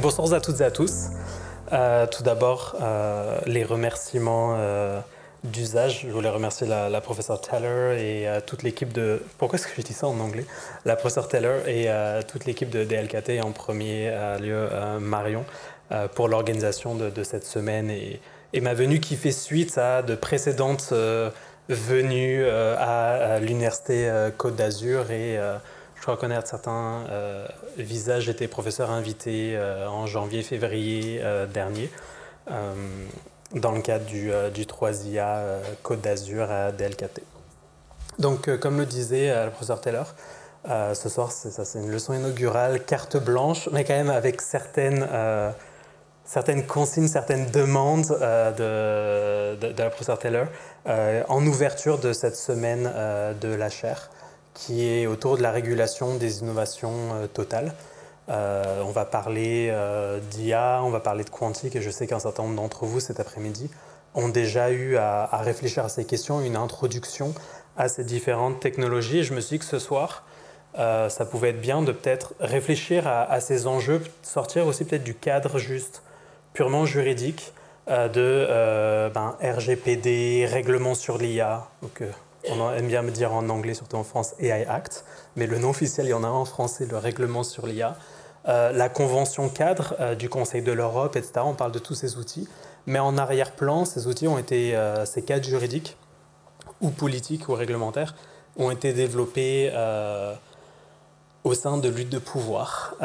Bonsoir à toutes et à tous. Tout d'abord, les remerciements d'usage. Je voulais remercier la professeure Teller et toute l'équipe de... Pourquoi est-ce que je dis ça en anglais? La professeure Teller et toute l'équipe de DLKT, et en premier lieu Marion, pour l'organisation de cette semaine et ma venue qui fait suite à de précédentes venues à l'Université Côte d'Azur et... Je crois connaître certains visages. J'étais professeur invité en janvier-février dernier dans le cadre du 3IA Côte d'Azur à DLKT. Donc, comme le disait le professeur Taylor, ce soir, c'est une leçon inaugurale, carte blanche, mais quand même avec certaines consignes, certaines demandes de la professeure Taylor en ouverture de cette semaine de la chaire, qui est autour de la régulation des innovations totales. On va parler d'IA, on va parler de quantique, et je sais qu'un certain nombre d'entre vous cet après-midi ont déjà eu à réfléchir à ces questions, une introduction à ces différentes technologies. Et je me suis dit que ce soir, ça pouvait être bien de peut-être réfléchir à ces enjeux, sortir aussi peut-être du cadre juste purement juridique de RGPD, règlement sur l'IA. On aime bien me dire en anglais, surtout en France, AI Act, mais le nom officiel, il y en a un en français, le règlement sur l'IA. La convention cadre du Conseil de l'Europe, etc. On parle de tous ces outils, mais en arrière-plan, ces outils ont été, ces cadres juridiques ou politiques ou réglementaires, ont été développés au sein de luttes de pouvoir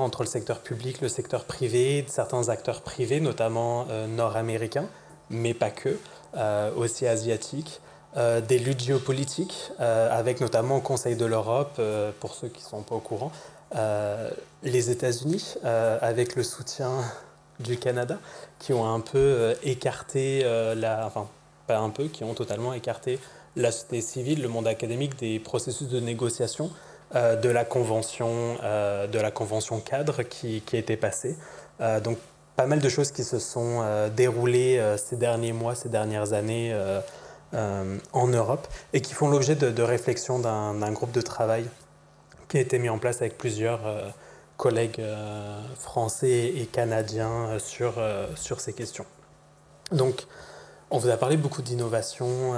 entre le secteur public, le secteur privé, certains acteurs privés, notamment nord-américains, mais pas que, aussi asiatiques. Des luttes géopolitiques, avec notamment au Conseil de l'Europe, pour ceux qui ne sont pas au courant, les États-Unis, avec le soutien du Canada, qui ont un peu écarté, pas un peu, qui ont totalement écarté la société civile, le monde académique des processus de négociation de la convention cadre qui a été passée. Donc, pas mal de choses qui se sont déroulées ces derniers mois, ces dernières années, en Europe et qui font l'objet de réflexions d'un groupe de travail qui a été mis en place avec plusieurs collègues français et canadiens sur ces questions. Donc, on vous a parlé beaucoup d'innovation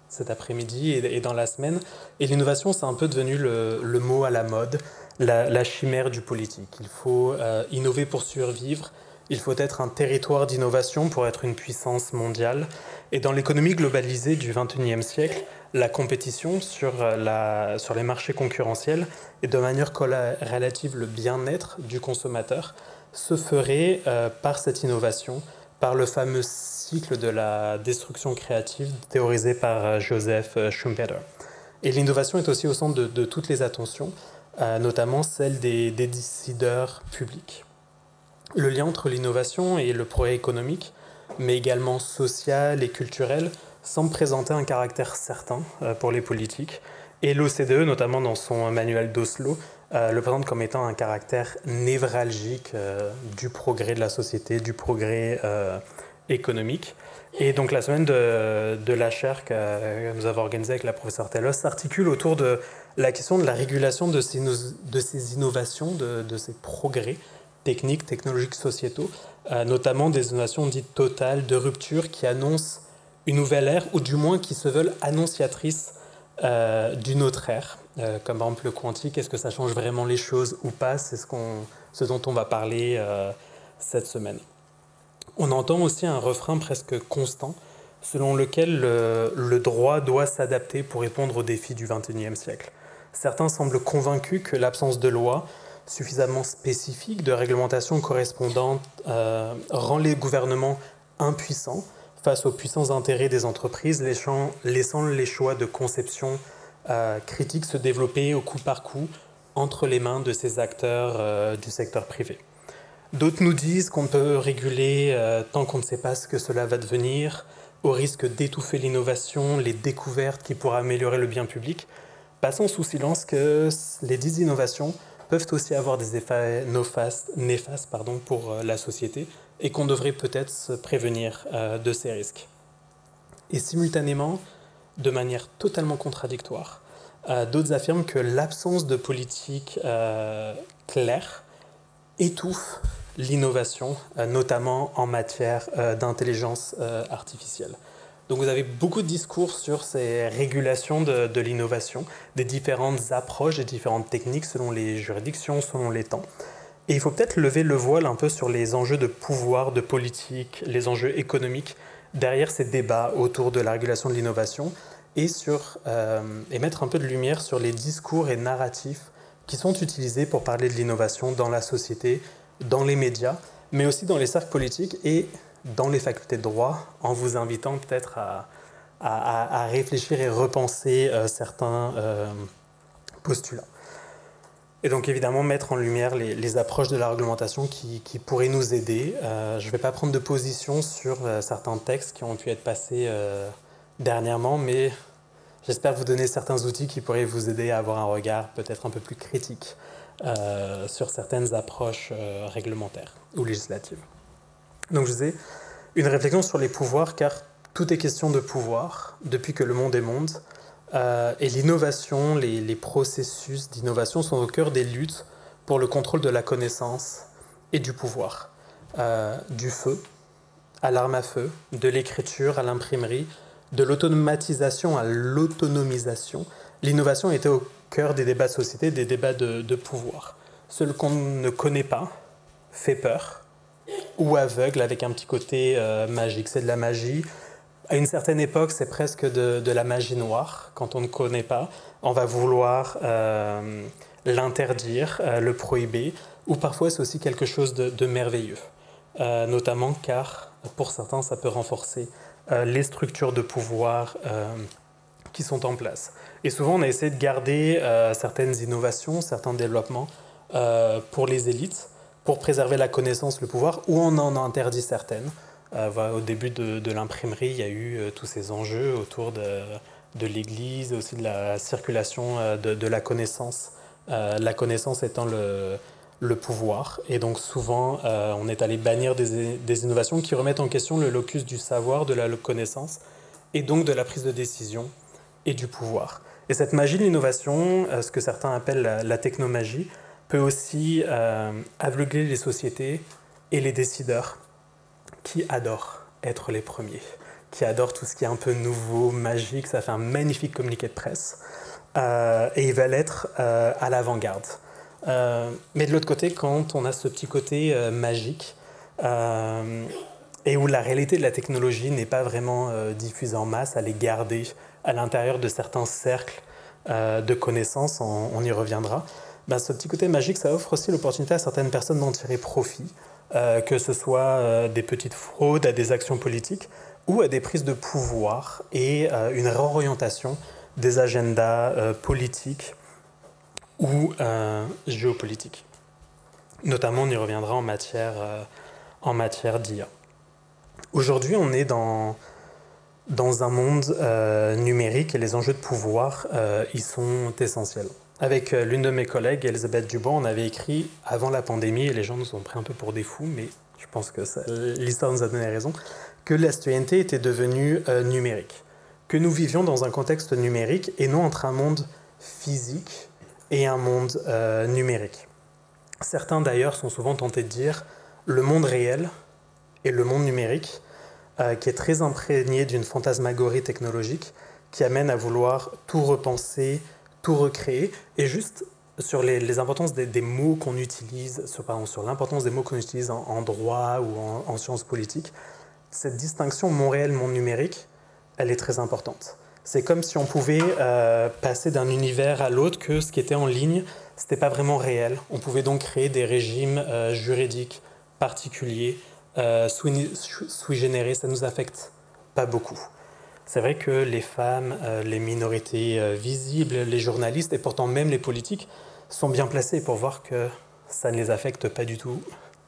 cet après-midi et dans la semaine. Et l'innovation, c'est un peu devenu le mot à la mode, la chimère du politique. Il faut innover pour survivre. Il faut être un territoire d'innovation pour être une puissance mondiale. Et dans l'économie globalisée du XXIe siècle, la compétition sur les marchés concurrentiels et de manière relative le bien-être du consommateur se ferait par cette innovation, par le fameux cycle de la destruction créative théorisé par Joseph Schumpeter. Et l'innovation est aussi au centre de toutes les attentions, notamment celle des décideurs publics. Le lien entre l'innovation et le progrès économique, mais également social et culturel, semble présenter un caractère certain pour les politiques. Et l'OCDE, notamment dans son manuel d'Oslo, le présente comme étant un caractère névralgique du progrès de la société, du progrès économique. Et donc la semaine de la chaire que nous avons organisée avec la professeure Teller s'articule autour de la question de la régulation de ces innovations, de ces progrès techniques, technologiques, sociétaux, notamment des innovations dites totales, de rupture, qui annoncent une nouvelle ère, ou du moins qui se veulent annonciatrices d'une autre ère. Comme par exemple le quantique, est-ce que ça change vraiment les choses ou pas? C'est ce dont on va parler cette semaine. On entend aussi un refrain presque constant, selon lequel le droit doit s'adapter pour répondre aux défis du XXIe siècle. Certains semblent convaincus que l'absence de loi suffisamment spécifique, de réglementation correspondante, rend les gouvernements impuissants face aux puissants intérêts des entreprises, laissant les choix de conception critiques se développer au coup par coup entre les mains de ces acteurs du secteur privé. D'autres nous disent qu'on ne peut réguler tant qu'on ne sait pas ce que cela va devenir, au risque d'étouffer l'innovation, les découvertes qui pourraient améliorer le bien public, passant sous silence que les dites innovations peuvent aussi avoir des effets néfastes pour la société et qu'on devrait peut-être se prévenir de ces risques. Et simultanément, de manière totalement contradictoire, d'autres affirment que l'absence de politique claire étouffe l'innovation, notamment en matière d'intelligence artificielle. Donc vous avez beaucoup de discours sur ces régulations de l'innovation, des différentes approches, des différentes techniques selon les juridictions, selon les temps. Et il faut peut-être lever le voile un peu sur les enjeux de pouvoir, de politique, les enjeux économiques derrière ces débats autour de la régulation de l'innovation et mettre un peu de lumière sur les discours et narratifs qui sont utilisés pour parler de l'innovation dans la société, dans les médias, mais aussi dans les cercles politiques et dans les facultés de droit, en vous invitant peut-être à réfléchir et repenser certains postulats. Et donc évidemment mettre en lumière les approches de la réglementation qui pourraient nous aider. Je ne vais pas prendre de position sur certains textes qui ont pu être passés dernièrement, mais j'espère vous donner certains outils qui pourraient vous aider à avoir un regard peut-être un peu plus critique sur certaines approches réglementaires ou législatives. Donc je disais, une réflexion sur les pouvoirs, car tout est question de pouvoir depuis que le monde est monde. Et l'innovation, les processus d'innovation sont au cœur des luttes pour le contrôle de la connaissance et du pouvoir. Du feu à l'arme à feu, de l'écriture à l'imprimerie, de l'automatisation à l'autonomisation, l'innovation était au cœur des débats de société, des débats de pouvoir. Ce qu'on ne connaît pas fait peur, ou aveugle avec un petit côté magique. C'est de la magie. À une certaine époque, c'est presque de la magie noire. Quand on ne connaît pas, on va vouloir l'interdire, le prohiber, ou parfois c'est aussi quelque chose de merveilleux. Notamment car, pour certains, ça peut renforcer les structures de pouvoir qui sont en place. Et souvent, on a essayé de garder certaines innovations, certains développements pour les élites, pour préserver la connaissance, le pouvoir, ou on en a interdit certaines. Voilà, au début de l'imprimerie, il y a eu tous ces enjeux autour de l'Église, aussi de la circulation de la connaissance étant le pouvoir. Et donc souvent, on est allé bannir des innovations qui remettent en question le locus du savoir, de la connaissance, et donc de la prise de décision et du pouvoir. Et cette magie de l'innovation, ce que certains appellent la technomagie, peut aussi aveugler les sociétés et les décideurs qui adorent être les premiers, qui adorent tout ce qui est un peu nouveau, magique. Ça fait un magnifique communiqué de presse. Et ils veulent être à l'avant-garde. Mais de l'autre côté, quand on a ce petit côté magique, et où la réalité de la technologie n'est pas vraiment diffusée en masse, elle est gardée à l'intérieur de certains cercles de connaissances, on y reviendra, ben, ce petit côté magique, ça offre aussi l'opportunité à certaines personnes d'en tirer profit, que ce soit des petites fraudes à des actions politiques ou à des prises de pouvoir et une réorientation des agendas politiques ou géopolitiques. Notamment, on y reviendra en matière d'IA. Aujourd'hui, on est dans un monde numérique et les enjeux de pouvoir y sont essentiels. Avec l'une de mes collègues, Elisabeth Dubois, on avait écrit avant la pandémie, et les gens nous ont pris un peu pour des fous, mais je pense que l'histoire nous a donné raison, que la citoyenneté était devenue numérique, que nous vivions dans un contexte numérique et non entre un monde physique et un monde numérique. Certains d'ailleurs sont souvent tentés de dire le monde réel et le monde numérique, qui est très imprégné d'une fantasmagorie technologique qui amène à vouloir tout repenser, tout recréer, et juste sur les importances des mots qu'on utilise, sur l'importance des mots qu'on utilise en droit ou en sciences politiques, cette distinction monde réel, monde numérique, elle est très importante. C'est comme si on pouvait passer d'un univers à l'autre, que ce qui était en ligne, c'était pas vraiment réel. On pouvait donc créer des régimes juridiques particuliers, sui generis, ça nous affecte pas beaucoup. C'est vrai que les femmes, les minorités visibles, les journalistes et pourtant même les politiques sont bien placés pour voir que ça ne les affecte pas du tout,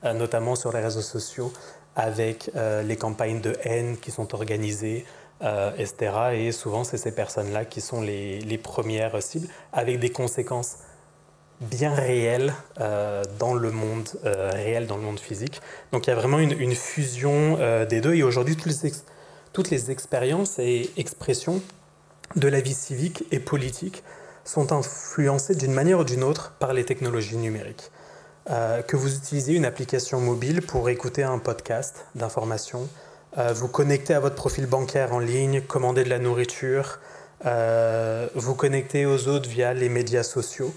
notamment sur les réseaux sociaux avec les campagnes de haine qui sont organisées, etc. Et souvent, c'est ces personnes-là qui sont les premières cibles, avec des conséquences bien réelles dans le monde réel, dans le monde physique. Donc il y a vraiment une fusion des deux. Et aujourd'hui, toutes les expériences et expressions de la vie civique et politique sont influencées d'une manière ou d'une autre par les technologies numériques. que vous utilisez une application mobile pour écouter un podcast d'information, vous connecter à votre profil bancaire en ligne, commander de la nourriture, vous connecter aux autres via les médias sociaux,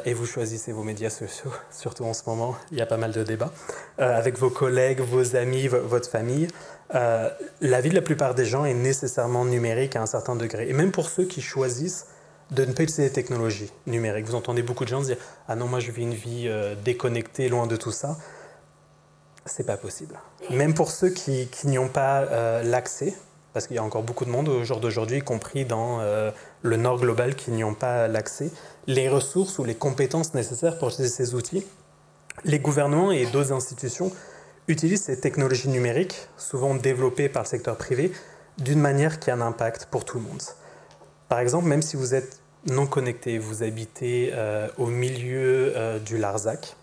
et vous choisissez vos médias sociaux, surtout en ce moment, il y a pas mal de débats, avec vos collègues, vos amis, votre famille. La vie de la plupart des gens est nécessairement numérique à un certain degré. Et même pour ceux qui choisissent de ne pas utiliser les technologies numériques. Vous entendez beaucoup de gens dire « Ah non, moi je vis une vie déconnectée, loin de tout ça ». C'est pas possible. Même pour ceux qui n'y ont pas l'accès, parce qu'il y a encore beaucoup de monde au jour d'aujourd'hui, y compris dans le nord global, qui n'y ont pas l'accès, les ressources ou les compétences nécessaires pour utiliser ces outils, les gouvernements et d'autres institutions utilisent ces technologies numériques, souvent développées par le secteur privé, d'une manière qui a un impact pour tout le monde. Par exemple, même si vous êtes non connecté, vous habitez au milieu du Larzac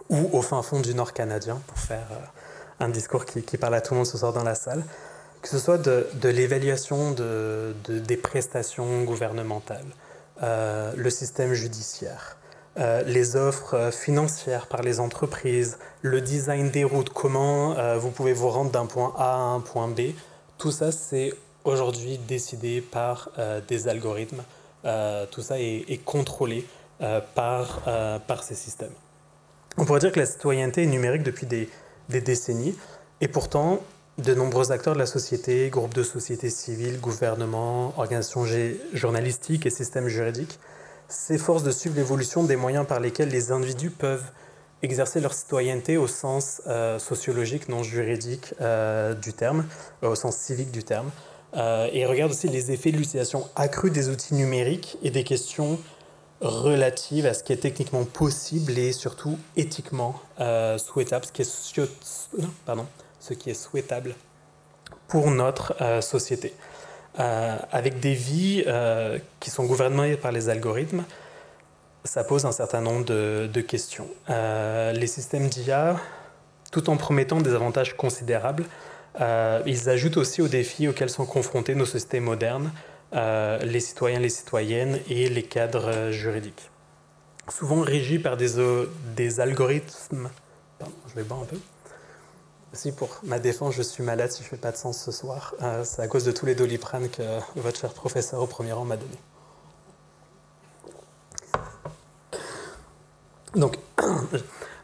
ou au fin fond du Nord canadien, pour faire un discours qui parle à tout le monde ce soir dans la salle, que ce soit de l'évaluation des prestations gouvernementales, le système judiciaire, les offres financières par les entreprises, le design des routes, comment vous pouvez vous rendre d'un point A à un point B, tout ça c'est aujourd'hui décidé par des algorithmes. Tout ça est contrôlé par ces systèmes. On pourrait dire que la citoyenneté est numérique depuis des décennies, et pourtant, de nombreux acteurs de la société, groupes de société civile, gouvernements, organisations journalistiques et systèmes juridiques s'efforcent de suivre l'évolution des moyens par lesquels les individus peuvent exercer leur citoyenneté au sens sociologique, non juridique du terme, au sens civique du terme. Et regarde aussi les effets de l'utilisation accrue des outils numériques et des questions relatives à ce qui est techniquement possible et surtout éthiquement souhaitable, ce qui est souhaitable pour notre société. Avec des vies qui sont gouvernées par les algorithmes, ça pose un certain nombre de questions. Les systèmes d'IA, tout en promettant des avantages considérables, ils ajoutent aussi aux défis auxquels sont confrontés nos sociétés modernes, les citoyens, les citoyennes et les cadres juridiques. Souvent régis par des algorithmes... Pardon, je vais boire un peu. Si pour ma défense, je suis malade, si je ne fais pas de sens ce soir, c'est à cause de tous les Doliprane que votre cher professeur au premier rang m'a donné.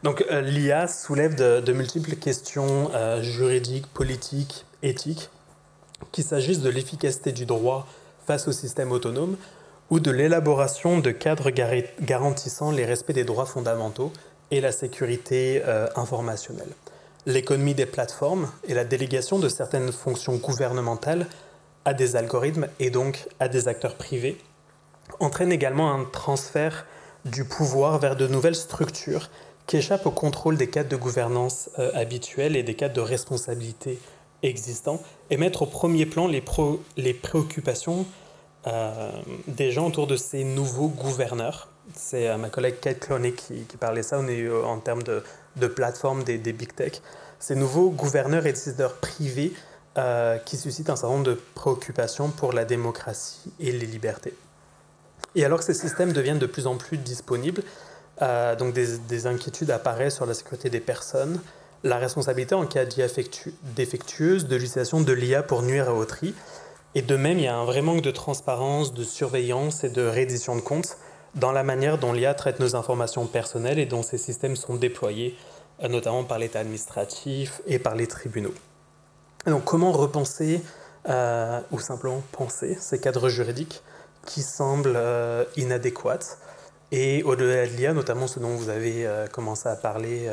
Donc l'IA soulève de multiples questions juridiques, politiques, éthiques, qu'il s'agisse de l'efficacité du droit face au système autonome ou de l'élaboration de cadres garantissant les respects des droits fondamentaux et la sécurité informationnelle. L'économie des plateformes et la délégation de certaines fonctions gouvernementales à des algorithmes et donc à des acteurs privés entraînent également un transfert du pouvoir vers de nouvelles structures qui échappent au contrôle des cadres de gouvernance habituels et des cadres de responsabilité existants et mettre au premier plan les préoccupations des gens autour de ces nouveaux gouverneurs. C'est ma collègue Kate Cloney qui parlait ça, on est en termes de plateforme des big tech. Ces nouveaux gouverneurs et décideurs privés qui suscitent un certain nombre de préoccupations pour la démocratie et les libertés. Et alors que ces systèmes deviennent de plus en plus disponibles, donc des inquiétudes apparaissent sur la sécurité des personnes, la responsabilité en cas défectueuse de l'utilisation de l'IA pour nuire à autrui. Et de même, il y a un vrai manque de transparence, de surveillance et de reddition de comptes dans la manière dont l'IA traite nos informations personnelles et dont ces systèmes sont déployés, notamment par l'État administratif et par les tribunaux. Et donc comment repenser ou simplement penser ces cadres juridiques qui semblent inadéquates et au-delà de l'IA, notamment ce dont vous avez commencé à parler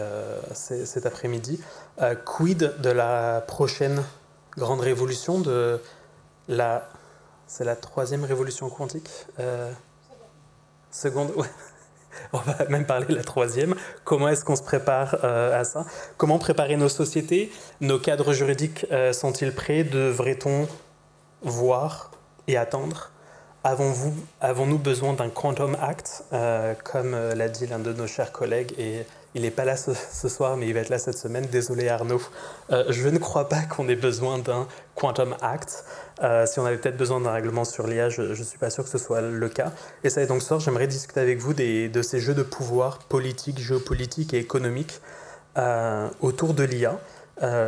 cet après-midi, quid de la prochaine grande révolution c'est la troisième révolution quantique seconde, ouais. On va même parler de la troisième. Comment est-ce qu'on se prépare à ça? Comment préparer nos sociétés? Nos cadres juridiques sont-ils prêts? Devrait-on voir et attendre? Avons-nous besoin d'un Quantum Act, comme l'a dit l'un de nos chers collègues et Il n'est pas là ce soir, mais il va être là cette semaine. Désolé Arnaud. Je ne crois pas qu'on ait besoin d'un Quantum Act. Si on avait peut-être besoin d'un règlement sur l'IA, je ne suis pas sûr que ce soit le cas. Et ça, donc ce soir, j'aimerais discuter avec vous de ces jeux de pouvoir politiques, géopolitiques et économiques autour de l'IA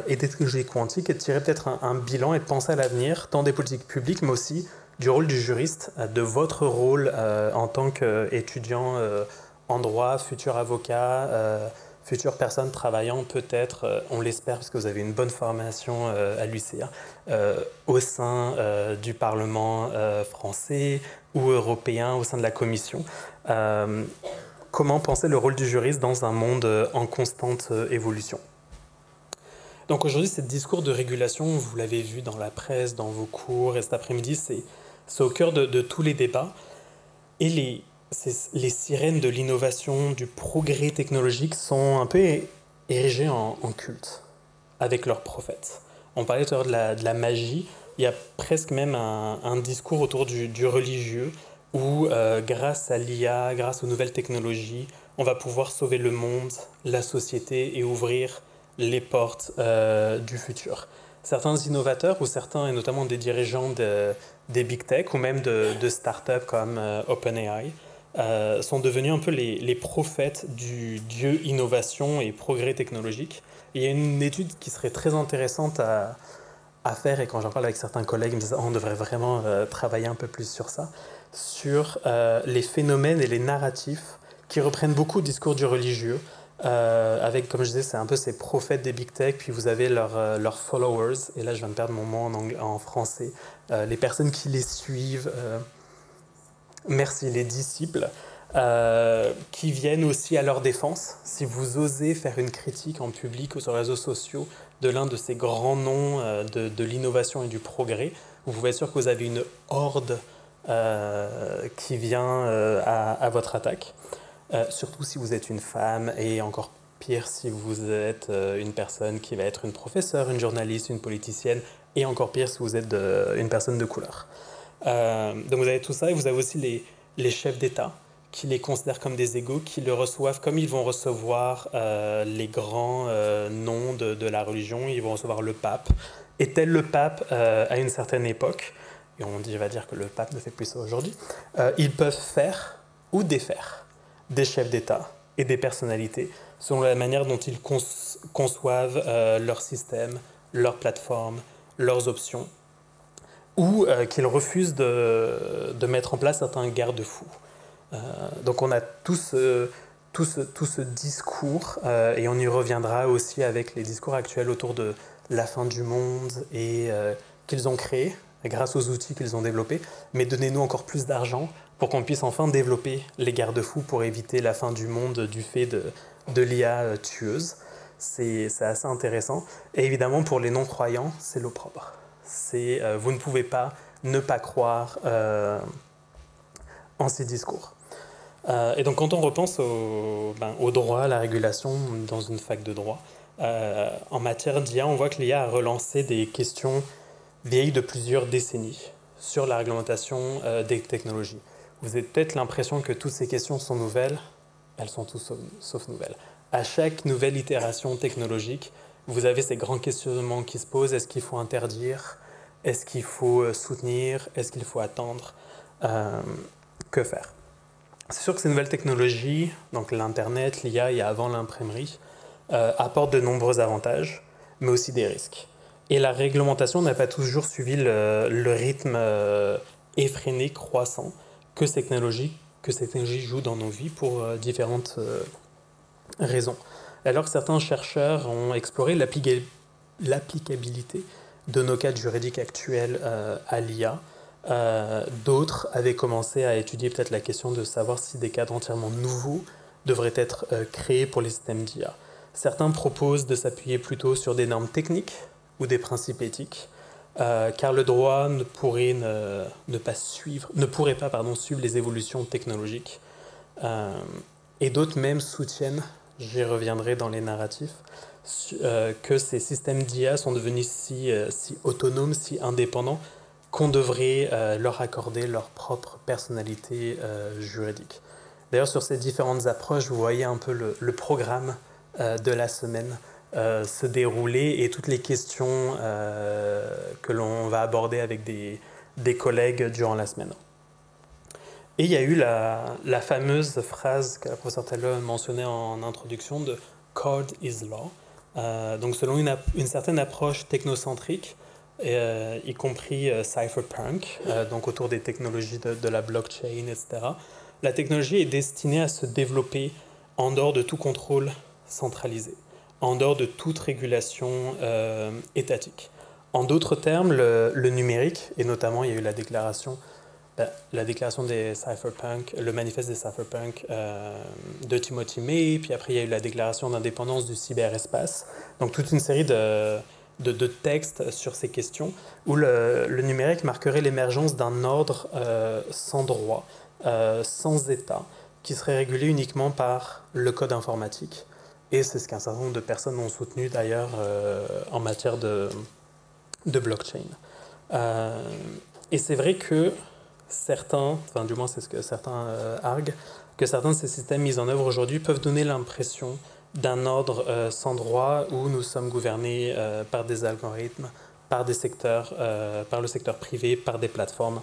et des technologies quantiques, et de tirer peut-être un bilan et de penser à l'avenir, tant des politiques publiques, mais aussi du rôle du juriste, de votre rôle en tant qu'étudiant en droit, futur avocat, future personne travaillant peut-être, on l'espère parce que vous avez une bonne formation à l'UCA, au sein du Parlement français ou européen, au sein de la Commission. Comment penser le rôle du juriste dans un monde en constante évolution? Donc aujourd'hui, ce discours de régulation, vous l'avez vu dans la presse, dans vos cours, et cet après-midi, c'est au cœur de tous les débats. Et les sirènes de l'innovation, du progrès technologique sont un peu érigées en culte, avec leurs prophètes. On parlait tout à l'heure de la magie, il y a presque même un discours autour du religieux, où grâce à l'IA, grâce aux nouvelles technologies, on va pouvoir sauver le monde, la société et ouvrir les portes du futur. Certains innovateurs ou certains, et notamment des dirigeants des big tech ou même de startups comme OpenAI, sont devenus un peu les prophètes du dieu innovation et progrès technologique. Et il y a une étude qui serait très intéressante à faire, et quand j'en parle avec certains collègues, ils me disent on devrait vraiment travailler un peu plus sur ça, sur les phénomènes et les narratifs qui reprennent beaucoup le discours du religieux, avec, comme je disais, c'est un peu ces prophètes des big tech, puis vous avez leurs followers, et là je viens de perdre mon mot en français, les personnes qui les suivent, merci, les disciples, qui viennent aussi à leur défense. Si vous osez faire une critique en public ou sur les réseaux sociaux de l'un de ces grands noms de l'innovation et du progrès, vous pouvez être sûr que vous avez une horde qui vient à votre attaque. Surtout si vous êtes une femme, et encore pire si vous êtes une personne qui va être une professeure, une journaliste, une politicienne, et encore pire si vous êtes une personne de couleur. Donc vous avez tout ça, et vous avez aussi les chefs d'État qui les considèrent comme des égaux, qui le reçoivent comme ils vont recevoir les grands noms de la religion. Ils vont recevoir le pape. Et tel le pape à une certaine époque, et on va dire que le pape ne fait plus ça aujourd'hui, ils peuvent faire ou défaire des chefs d'État et des personnalités selon la manière dont ils conçoivent leur système, leur plateforme, leurs options, ou qu'ils refusent de mettre en place certains garde-fous. Donc on a tout ce discours, et on y reviendra aussi avec les discours actuels autour de la fin du monde et qu'ils ont créé grâce aux outils qu'ils ont développés, mais donnez-nous encore plus d'argent pour qu'on puisse enfin développer les garde-fous pour éviter la fin du monde du fait de l'IA tueuse. C'est assez intéressant. Et évidemment, pour les non-croyants, c'est l'opprobre. Vous ne pouvez pas ne pas croire en ces discours. Et donc quand on repense au droit, à la régulation dans une fac de droit, en matière d'IA, on voit que l'IA a relancé des questions vieilles de plusieurs décennies sur la réglementation des technologies. Vous avez peut-être l'impression que toutes ces questions sont nouvelles, elles sont toutes sauf nouvelles. À chaque nouvelle itération technologique, vous avez ces grands questionnements qui se posent. Est-ce qu'il faut interdire? Est-ce qu'il faut soutenir? Est-ce qu'il faut attendre? Que faire? C'est sûr que ces nouvelles technologies, donc l'Internet, l'IA et avant l'imprimerie, apportent de nombreux avantages, mais aussi des risques. Et la réglementation n'a pas toujours suivi le rythme effréné, croissant, que ces technologies jouent dans nos vies pour différentes raisons. Alors que certains chercheurs ont exploré l'applicabilité de nos cadres juridiques actuels à l'IA, d'autres avaient commencé à étudier peut-être la question de savoir si des cadres entièrement nouveaux devraient être créés pour les systèmes d'IA. Certains proposent de s'appuyer plutôt sur des normes techniques ou des principes éthiques, car le droit ne pourrait pas suivre les évolutions technologiques. Et d'autres même soutiennent, j'y reviendrai dans les narratifs, que ces systèmes d'IA sont devenus si autonomes, si indépendants, qu'on devrait leur accorder leur propre personnalité juridique. D'ailleurs, sur ces différentes approches, vous voyez un peu le programme de la semaine se dérouler et toutes les questions que l'on va aborder avec des collègues durant la semaine. Et il y a eu la fameuse phrase que la professeure Taylor mentionnait en introduction de « Code is law ». Donc selon une certaine approche technocentrique, y compris cypherpunk, donc autour des technologies de la blockchain, etc., la technologie est destinée à se développer en dehors de tout contrôle centralisé, en dehors de toute régulation étatique. En d'autres termes, le numérique, et notamment il y a eu la déclaration des cypherpunks, le manifeste des cypherpunks de Timothy May, puis après il y a eu la déclaration d'indépendance du cyberespace, donc toute une série de textes sur ces questions, où le numérique marquerait l'émergence d'un ordre sans droit, sans État, qui serait régulé uniquement par le code informatique. Et c'est ce qu'un certain nombre de personnes ont soutenu d'ailleurs en matière de blockchain. Et c'est vrai que certains, enfin du moins c'est ce que certains arguent, que certains de ces systèmes mis en œuvre aujourd'hui peuvent donner l'impression d'un ordre sans droit où nous sommes gouvernés par des algorithmes, par des secteurs, par le secteur privé, par des plateformes.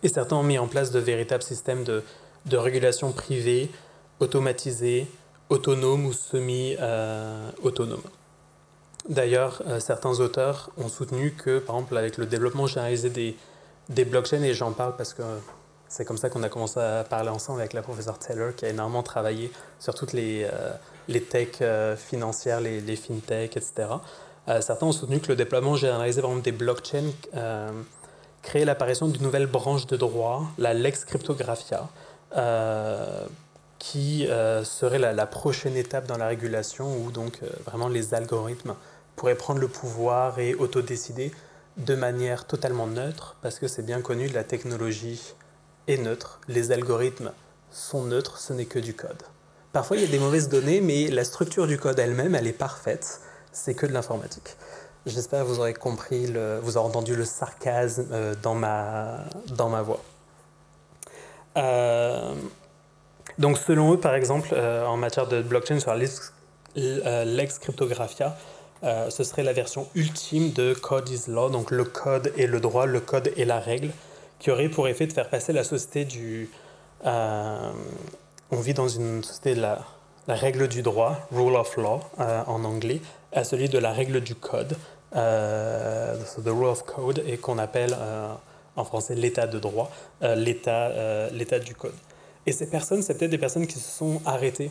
Et certains ont mis en place de véritables systèmes de régulation privée, automatisés, autonomes ou semi-autonomes. D'ailleurs, certains auteurs ont soutenu que, par exemple, avec le développement généralisé des blockchains, et j'en parle parce que c'est comme ça qu'on a commencé à parler ensemble avec la professeure Taylor, qui a énormément travaillé sur toutes les techs financières, les fintechs, etc. Certains ont soutenu que le déploiement généralisé, par exemple, des blockchains créait l'apparition d'une nouvelle branche de droit, la Lex Cryptographia, qui serait la prochaine étape dans la régulation, où donc vraiment les algorithmes pourraient prendre le pouvoir et autodécider de manière totalement neutre, parce que c'est bien connu, la technologie est neutre, les algorithmes sont neutres, ce n'est que du code. Parfois il y a des mauvaises données, mais la structure du code elle-même, elle est parfaite, c'est que de l'informatique. J'espère que vous aurez compris, vous aurez entendu le sarcasme dans ma voix. Donc selon eux, par exemple, en matière de blockchain sur Lex Cryptographia, ce serait la version ultime de Code is Law, donc le code et le droit, le code et la règle, qui aurait pour effet de faire passer la société du... on vit dans une société de la règle du droit, rule of law en anglais, à celui de la règle du code, the rule of code, et qu'on appelle en français l'état de droit, l'état du code. Et ces personnes, c'est peut-être des personnes qui se sont arrêtées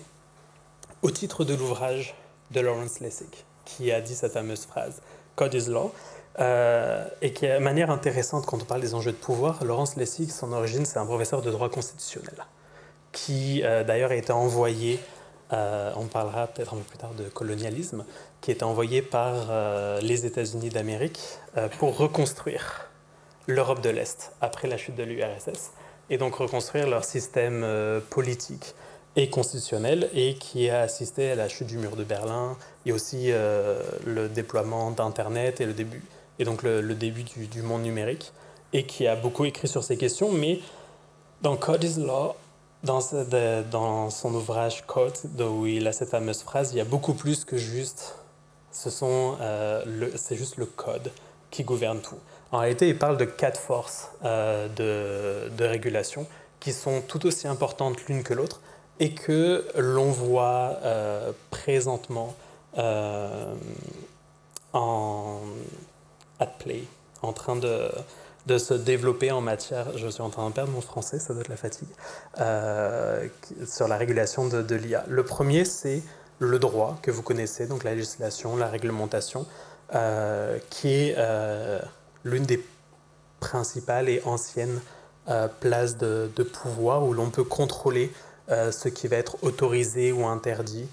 au titre de l'ouvrage de Lawrence Lessig, qui a dit cette fameuse phrase « Code is law », et qui est de manière intéressante quand on parle des enjeux de pouvoir. Lawrence Lessig, son origine, c'est un professeur de droit constitutionnel, qui d'ailleurs a été envoyé, on parlera peut-être un peu plus tard de colonialisme, qui a été envoyé par les États-Unis d'Amérique pour reconstruire l'Europe de l'Est après la chute de l'URSS, et donc reconstruire leur système politique et constitutionnel, et qui a assisté à la chute du mur de Berlin, et aussi le déploiement d'Internet et le début du monde numérique, et qui a beaucoup écrit sur ces questions. Mais dans Code is Law, dans son ouvrage Code, où il a cette fameuse phrase, il y a beaucoup plus que juste, c'est juste le code qui gouverne tout. En réalité, il parle de 4 forces de régulation qui sont tout aussi importantes l'une que l'autre, et que l'on voit présentement at play, en train de se développer en matière, je suis en train de perdre mon français, ça doit être la fatigue, sur la régulation de l'IA. Le premier, c'est le droit que vous connaissez, donc la législation, la réglementation, qui est l'une des principales et anciennes places de pouvoir où l'on peut contrôler ce qui va être autorisé ou interdit,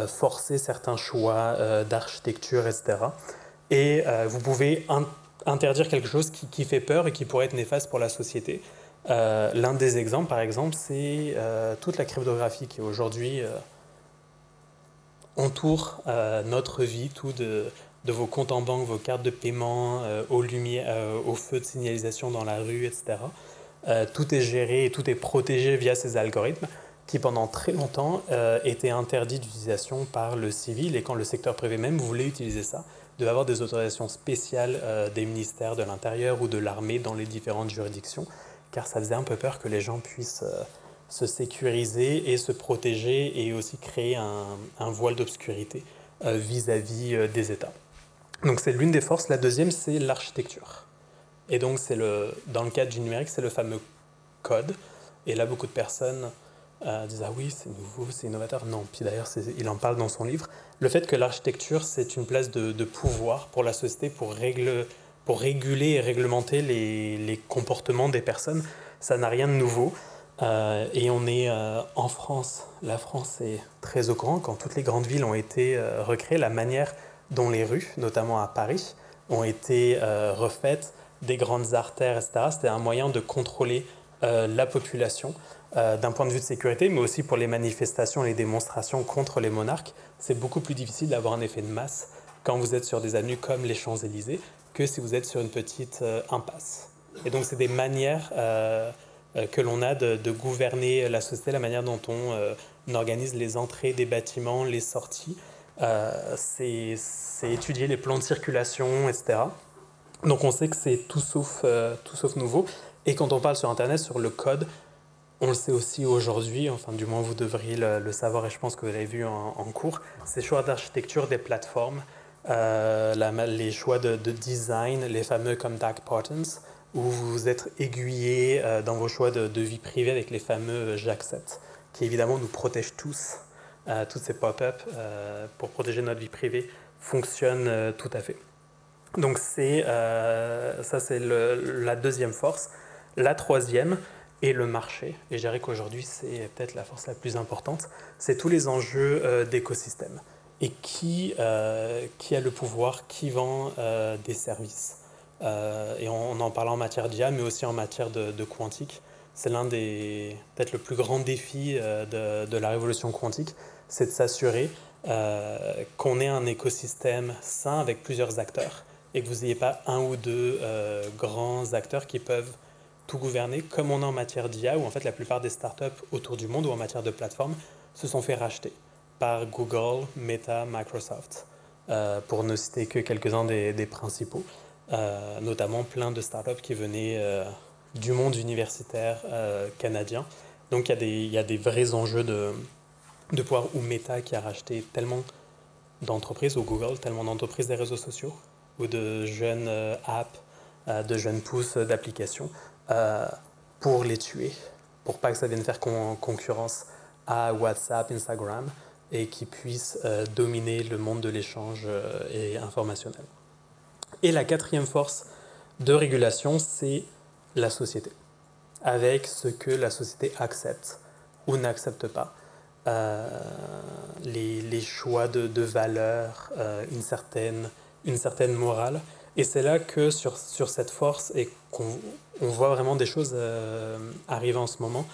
forcer certains choix d'architecture, etc. Et vous pouvez interdire quelque chose qui fait peur et qui pourrait être néfaste pour la société. L'un des exemples, par exemple, c'est toute la cryptographie qui aujourd'hui entoure notre vie, tout de vos comptes en banque, vos cartes de paiement, aux feux de signalisation dans la rue, etc. Tout est géré et tout est protégé via ces algorithmes. qui pendant très longtemps était interdit d'utilisation par le civil, et quand le secteur privé même voulait utiliser ça, devait avoir des autorisations spéciales des ministères de l'Intérieur ou de l'armée dans les différentes juridictions, car ça faisait un peu peur que les gens puissent se sécuriser et se protéger, et aussi créer un voile d'obscurité vis-à-vis des États. Donc c'est l'une des forces. La deuxième, c'est l'architecture. Et donc dans le cadre du numérique, c'est le fameux code. Et là, beaucoup de personnes disent « Ah oui, c'est nouveau, c'est innovateur ». Non, puis d'ailleurs, il en parle dans son livre. Le fait que l'architecture, c'est une place de pouvoir pour la société, pour réguler et réglementer les comportements des personnes, ça n'a rien de nouveau. Et on est en France. La France est très au courant. Quand toutes les grandes villes ont été recréées, la manière dont les rues, notamment à Paris, ont été refaites, des grandes artères, etc., c'était un moyen de contrôler la population d'un point de vue de sécurité, mais aussi pour les manifestations et les démonstrations contre les monarques. C'est beaucoup plus difficile d'avoir un effet de masse quand vous êtes sur des avenues comme les Champs-Élysées que si vous êtes sur une petite impasse. Et donc c'est des manières que l'on a de gouverner la société, la manière dont on organise les entrées des bâtiments, les sorties. C'est étudier les plans de circulation, etc. Donc on sait que c'est tout sauf nouveau. Et quand on parle sur Internet, sur le code, on le sait aussi aujourd'hui, enfin du moins vous devriez le savoir, et je pense que vous l'avez vu en cours, ces choix d'architecture des plateformes, les choix de design, les fameux contact patterns, où vous êtes aiguillé dans vos choix de vie privée avec les fameux j'accepte, qui évidemment nous protègent tous. Toutes ces pop-up pour protéger notre vie privée fonctionnent tout à fait. Donc ça c'est la deuxième force. La troisième est le marché, et je dirais qu'aujourd'hui c'est peut-être la force la plus importante, c'est tous les enjeux d'écosystème. Et qui a le pouvoir, qui vend des services. Et on en parle en matière d'IA, mais aussi en matière de quantique. C'est l'un des, peut-être le plus grand défi de la révolution quantique, c'est de s'assurer qu'on ait un écosystème sain avec plusieurs acteurs, et que vous n'ayez pas un ou deux grands acteurs qui peuvent tout gouverner, comme on a en matière d'IA, où en fait la plupart des startups autour du monde, ou en matière de plateforme, se sont fait racheter par Google, Meta, Microsoft, pour ne citer que quelques-uns des principaux, notamment plein de startups qui venaient du monde universitaire canadien. Donc il y a des vrais enjeux de pouvoir, ou Meta qui a racheté tellement d'entreprises, ou Google, tellement d'entreprises des réseaux sociaux, ou de jeunes apps, de jeunes pousses d'applications, pour les tuer, pour pas que ça vienne faire concurrence à WhatsApp, Instagram, et qui puissent dominer le monde de l'échange et informationnel. Et la quatrième force de régulation, c'est la société, avec ce que la société accepte ou n'accepte pas. Les choix de valeurs, une certaine morale. Et c'est là que sur cette force, et qu'on voit vraiment des choses arriver en ce moment,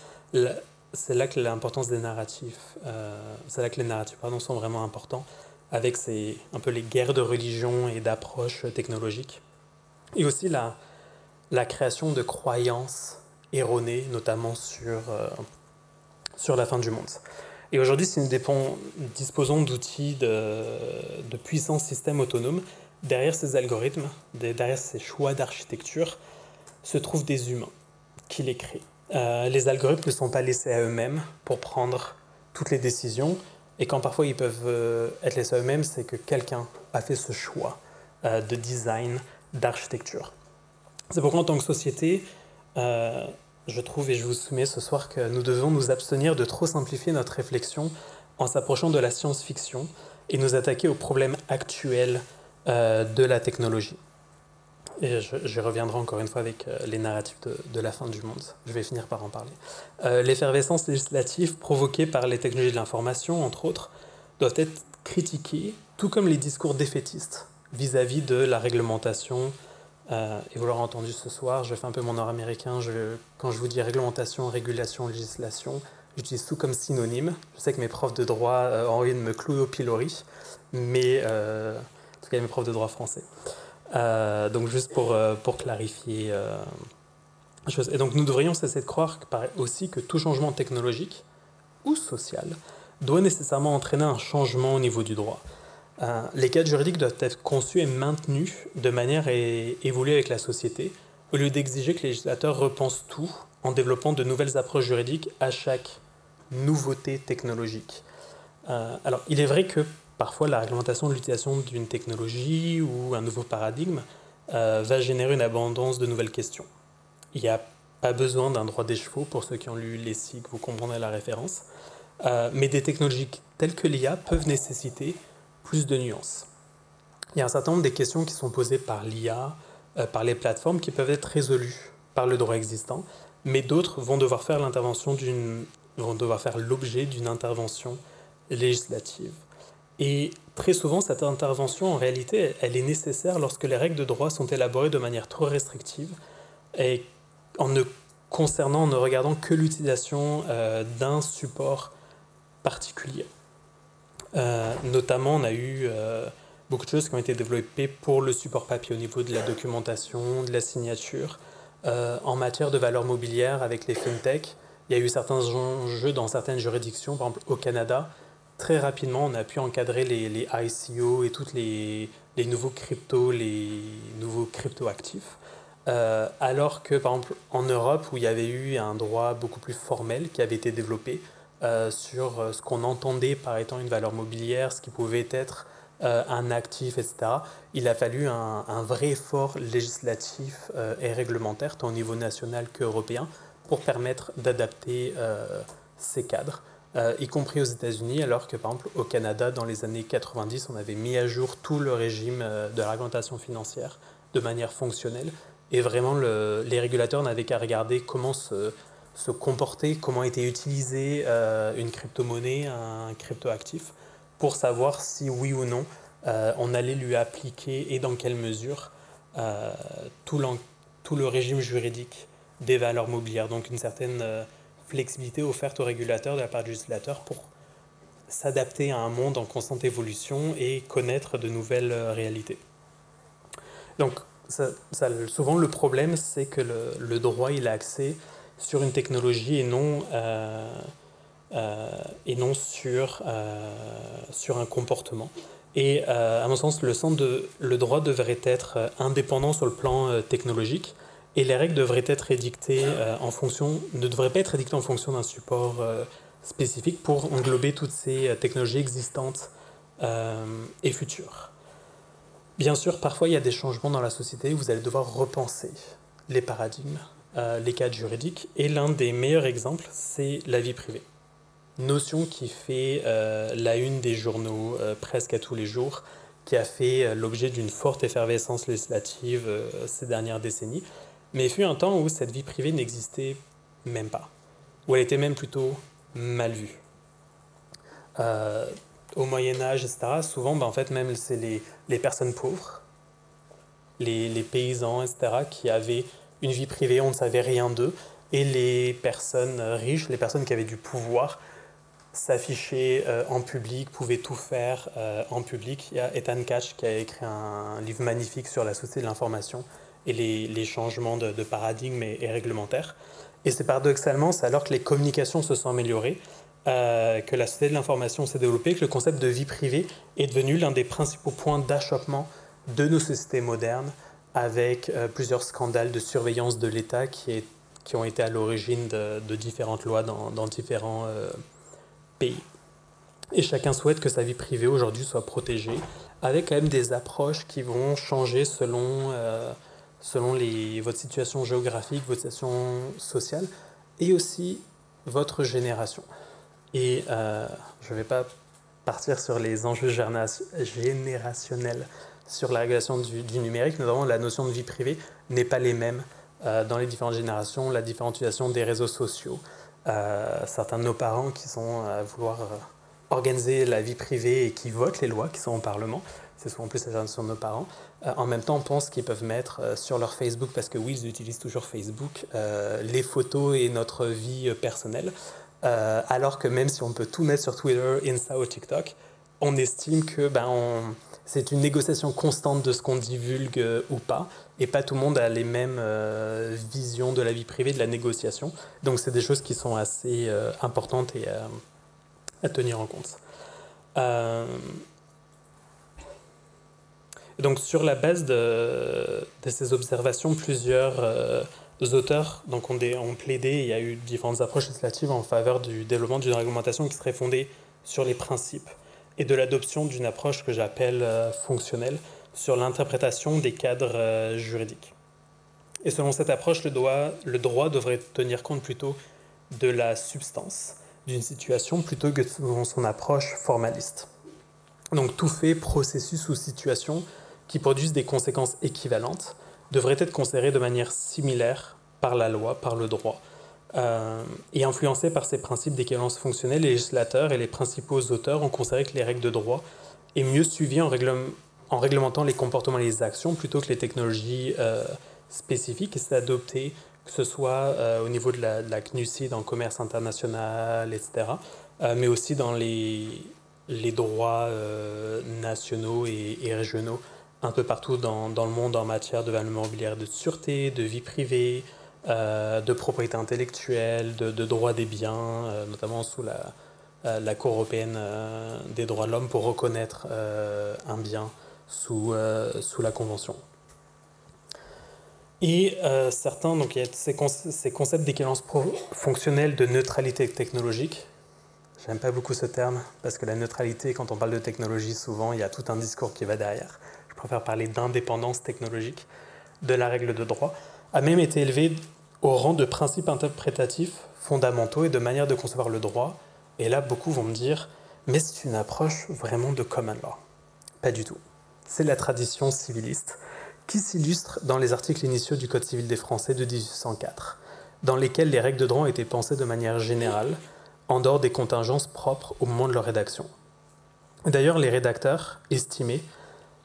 c'est là que l'importance des narratifs, c'est là que les narratifs sont vraiment importants, avec un peu les guerres de religion et d'approches technologiques. Et aussi la création de croyances erronées, notamment sur la fin du monde. Et aujourd'hui, si nous disposons d'outils de puissants systèmes autonomes, derrière ces algorithmes, derrière ces choix d'architecture, se trouvent des humains qui les créent. Les algorithmes ne sont pas laissés à eux-mêmes pour prendre toutes les décisions, et quand parfois ils peuvent être laissés à eux-mêmes, c'est que quelqu'un a fait ce choix de design, d'architecture. C'est pourquoi en tant que société, je trouve, et je vous soumets ce soir, que nous devons nous abstenir de trop simplifier notre réflexion en s'approchant de la science-fiction et nous attaquer aux problèmes actuels de la technologie. Et je reviendrai encore une fois avec les narratifs de la fin du monde. Je vais finir par en parler. L'effervescence législative provoquée par les technologies de l'information, entre autres, doivent être critiquées, tout comme les discours défaitistes vis-à-vis de la réglementation. Et vous l'aurez entendu ce soir, je fais un peu mon nord-américain. Quand je vous dis réglementation, régulation, législation, j'utilise tout comme synonyme. Je sais que mes profs de droit ont envie de me clouer au pilori, mais en tout cas mes profs de droit français. Donc juste pour clarifier les choses. Et donc nous devrions cesser de croire aussi que tout changement technologique ou sociale doit nécessairement entraîner un changement au niveau du droit. Les cadres juridiques doivent être conçus et maintenus de manière à évoluer avec la société, au lieu d'exiger que les législateurs repensent tout en développant de nouvelles approches juridiques à chaque nouveauté technologique. Alors, il est vrai que parfois la réglementation de l'utilisation d'une technologie ou un nouveau paradigme va générer une abondance de nouvelles questions. Il n'y a pas besoin d'un droit des chevaux, pour ceux qui ont lu les SIG, vous comprendrez la référence. Mais des technologies telles que l'IA peuvent nécessiter plus de nuances. Il y a un certain nombre de questions qui sont posées par l'IA, par les plateformes, qui peuvent être résolues par le droit existant, mais d'autres vont devoir faire l'objet d'une intervention législative. Et très souvent, cette intervention, en réalité, elle est nécessaire lorsque les règles de droit sont élaborées de manière trop restrictive et en ne regardant que l'utilisation d'un support particulier. Notamment, on a eu beaucoup de choses qui ont été développées pour le support papier au niveau de la documentation, de la signature. En matière de valeur mobilière, avec les fintech, il y a eu certains enjeux dans certaines juridictions, par exemple au Canada. Très rapidement, on a pu encadrer les ICO et tous les nouveaux crypto-actifs. Alors que, par exemple, en Europe, où il y avait eu un droit beaucoup plus formel qui avait été développé sur ce qu'on entendait par étant une valeur mobilière, ce qui pouvait être un actif, etc., il a fallu un vrai effort législatif et réglementaire, tant au niveau national qu'européen, pour permettre d'adapter ces cadres. Y compris aux États-Unis, alors que par exemple au Canada, dans les années 90, on avait mis à jour tout le régime de la réglementation financière de manière fonctionnelle. Et vraiment, les régulateurs n'avaient qu'à regarder comment se comporter, comment était utilisée une crypto-monnaie, un crypto-actif, pour savoir si oui ou non on allait lui appliquer et dans quelle mesure tout le régime juridique des valeurs mobilières. Donc une certaine flexibilité offerte aux régulateurs de la part du législateur pour s'adapter à un monde en constante évolution et connaître de nouvelles réalités. Donc souvent le problème, c'est que le droit il a accès sur une technologie et non sur un comportement. Et à mon sens, le droit devrait être indépendant sur le plan technologique. Et les règles devraient être édictées ne devraient pas être édictées en fonction d'un support spécifique pour englober toutes ces technologies existantes et futures. Bien sûr, parfois il y a des changements dans la société où vous allez devoir repenser les paradigmes, les cadres juridiques. Et l'un des meilleurs exemples, c'est la vie privée. Notion qui fait la une des journaux presque à tous les jours, qui a fait l'objet d'une forte effervescence législative ces dernières décennies. Mais il fut un temps où cette vie privée n'existait même pas, où elle était même plutôt mal vue. Au Moyen-Âge, etc., souvent, en fait, même c'est les personnes pauvres, les paysans, etc., qui avaient une vie privée, on ne savait rien d'eux, et les personnes riches, les personnes qui avaient du pouvoir, s'affichaient en public, pouvaient tout faire en public. Il y a Ethan Katch qui a écrit un livre magnifique sur la société de l'information et les changements de paradigme et réglementaires. Et c'est paradoxalement, c'est alors que les communications se sont améliorées, que la société de l'information s'est développée, que le concept de vie privée est devenu l'un des principaux points d'achoppement de nos sociétés modernes, avec plusieurs scandales de surveillance de l'État qui ont été à l'origine de différentes lois dans différents pays. Et chacun souhaite que sa vie privée aujourd'hui soit protégée, avec quand même des approches qui vont changer selon votre situation géographique, votre situation sociale, et aussi votre génération. Et je ne vais pas partir sur les enjeux générationnels sur la régulation du numérique, notamment la notion de vie privée n'est pas les mêmes dans les différentes générations, la différente utilisation des réseaux sociaux. Certains de nos parents qui sont à vouloir organiser la vie privée et qui votent les lois qui sont au Parlement, c'est souvent plus la génération de nos parents, en même temps on pense qu'ils peuvent mettre sur leur Facebook, parce que oui, ils utilisent toujours Facebook, les photos et notre vie personnelle, alors que même si on peut tout mettre sur Twitter, Insta ou TikTok, on estime que c'est une négociation constante de ce qu'on divulgue ou pas, et pas tout le monde a les mêmes visions de la vie privée, de la négociation. Donc c'est des choses qui sont assez importantes et à tenir en compte. Donc sur la base de ces observations, plusieurs auteurs ont plaidé, il y a eu différentes approches législatives en faveur du développement d'une réglementation qui serait fondée sur les principes et de l'adoption d'une approche que j'appelle fonctionnelle sur l'interprétation des cadres juridiques. Et selon cette approche, le droit devrait tenir compte plutôt de la substance d'une situation plutôt que de son approche formaliste. Donc tout fait, processus ou situation qui produisent des conséquences équivalentes devraient être considérés de manière similaire par la loi, par le droit, et influencés par ces principes d'équivalence fonctionnelle. Les législateurs et les principaux auteurs ont considéré que les règles de droit est mieux suivies en réglementant les comportements et les actions plutôt que les technologies spécifiques, et c'est adopté que ce soit au niveau de la CNUSI dans le commerce international, etc., mais aussi dans les droits nationaux et régionaux un peu partout dans le monde en matière de valeur mobilière, de sûreté, de vie privée, de propriété intellectuelle, de droit des biens, notamment sous la Cour européenne des droits de l'homme pour reconnaître un bien sous la Convention. Et certains, donc il y a ces concepts d'équivalence fonctionnelle, de neutralité technologique. J'aime pas beaucoup ce terme, parce que la neutralité, quand on parle de technologie, souvent, il y a tout un discours qui va derrière. Je préfère parler d'indépendance technologique de la règle de droit, a même été élevé au rang de principes interprétatifs fondamentaux et de manière de concevoir le droit. Et là, beaucoup vont me dire, mais c'est une approche vraiment de common law. Pas du tout. C'est la tradition civiliste qui s'illustre dans les articles initiaux du Code civil des Français de 1804, dans lesquels les règles de droit étaient pensées de manière générale, en dehors des contingences propres au moment de leur rédaction. D'ailleurs, les rédacteurs estimaient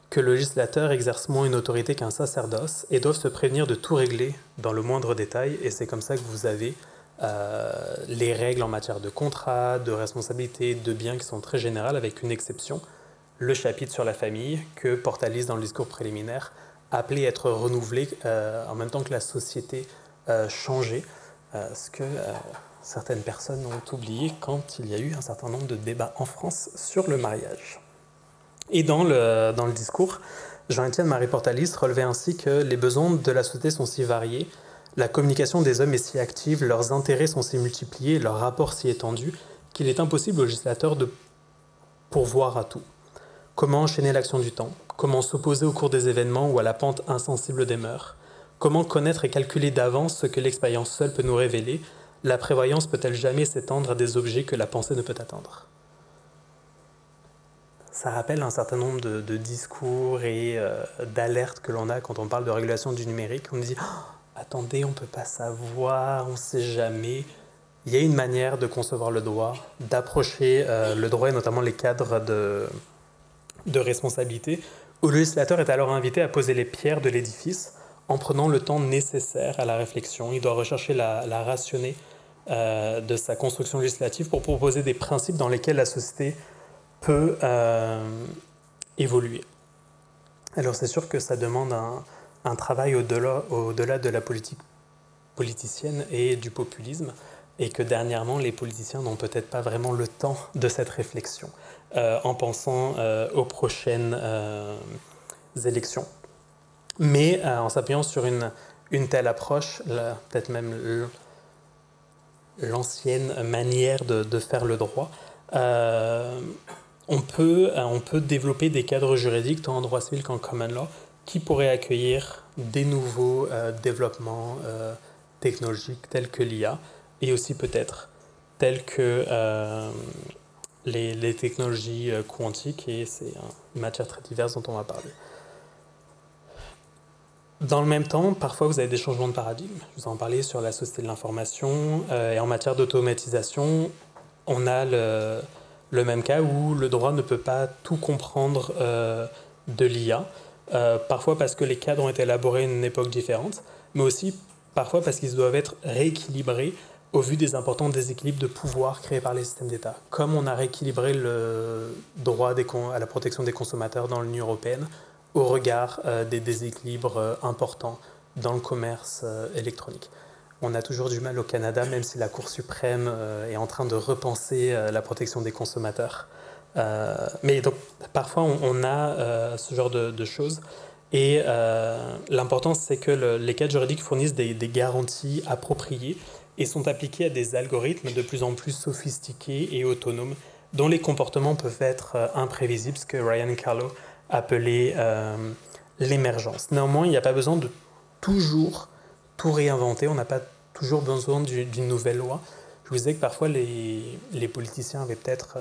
que le législateur exerce moins une autorité qu'un sacerdoce et doivent se prévenir de tout régler dans le moindre détail, et c'est comme ça que vous avez les règles en matière de contrat, de responsabilité, de biens qui sont très générales, avec une exception, le chapitre sur la famille que porte Alice dans le discours préliminaire, appelé à être renouvelé en même temps que la société changeait, ce que certaines personnes ont oublié quand il y a eu un certain nombre de débats en France sur le mariage. Et dans le discours, Jean-Étienne Marie Portalis relevait ainsi que les besoins de la société sont si variés, la communication des hommes est si active, leurs intérêts sont si multipliés, leurs rapports si étendus, qu'il est impossible au législateur de pourvoir à tout. Comment enchaîner l'action du temps? Comment s'opposer au cours des événements ou à la pente insensible des mœurs? Comment connaître et calculer d'avance ce que l'expérience seule peut nous révéler? La prévoyance peut-elle jamais s'étendre à des objets que la pensée ne peut atteindre? Ça rappelle un certain nombre de discours et d'alertes que l'on a quand on parle de régulation du numérique. On nous dit « Attendez, on ne peut pas savoir, on ne sait jamais ». Il y a une manière de concevoir le droit, d'approcher le droit et notamment les cadres de responsabilité, où le législateur est alors invité à poser les pierres de l'édifice en prenant le temps nécessaire à la réflexion. Il doit rechercher la rationner de sa construction législative pour proposer des principes dans lesquels la société peut évoluer. Alors c'est sûr que ça demande un travail au-delà de la politique politicienne et du populisme, et que dernièrement les politiciens n'ont peut-être pas vraiment le temps de cette réflexion en pensant aux prochaines élections. Mais en s'appuyant sur une telle approche, peut-être même l'ancienne manière de faire le droit, on peut développer des cadres juridiques tant en droit civil qu'en common law qui pourraient accueillir des nouveaux développements technologiques tels que l'IA et aussi peut-être tels que les technologies quantiques, et c'est une matière très diverse dont on va parler. Dans le même temps, parfois vous avez des changements de paradigme. Je vous en parlais sur la société de l'information et en matière d'automatisation, on a le même cas où le droit ne peut pas tout comprendre de l'IA, parfois parce que les cadres ont été élaborés à une époque différente, mais aussi parfois parce qu'ils doivent être rééquilibrés au vu des importants déséquilibres de pouvoir créés par les systèmes d'État. Comme on a rééquilibré le droit à la protection des consommateurs dans l'Union européenne au regard des déséquilibres importants dans le commerce électronique. On a toujours du mal au Canada, même si la Cour suprême est en train de repenser la protection des consommateurs. Mais donc, parfois, on a ce genre de choses. Et l'important, c'est que les cadres juridiques fournissent des garanties appropriées et sont appliqués à des algorithmes de plus en plus sophistiqués et autonomes, dont les comportements peuvent être imprévisibles, ce que Ryan Carlo appelait l'émergence. Néanmoins, il n'y a pas besoin de toujours tout réinventer, on n'a pas toujours besoin d'une nouvelle loi. Je vous disais que parfois les politiciens avaient peut-être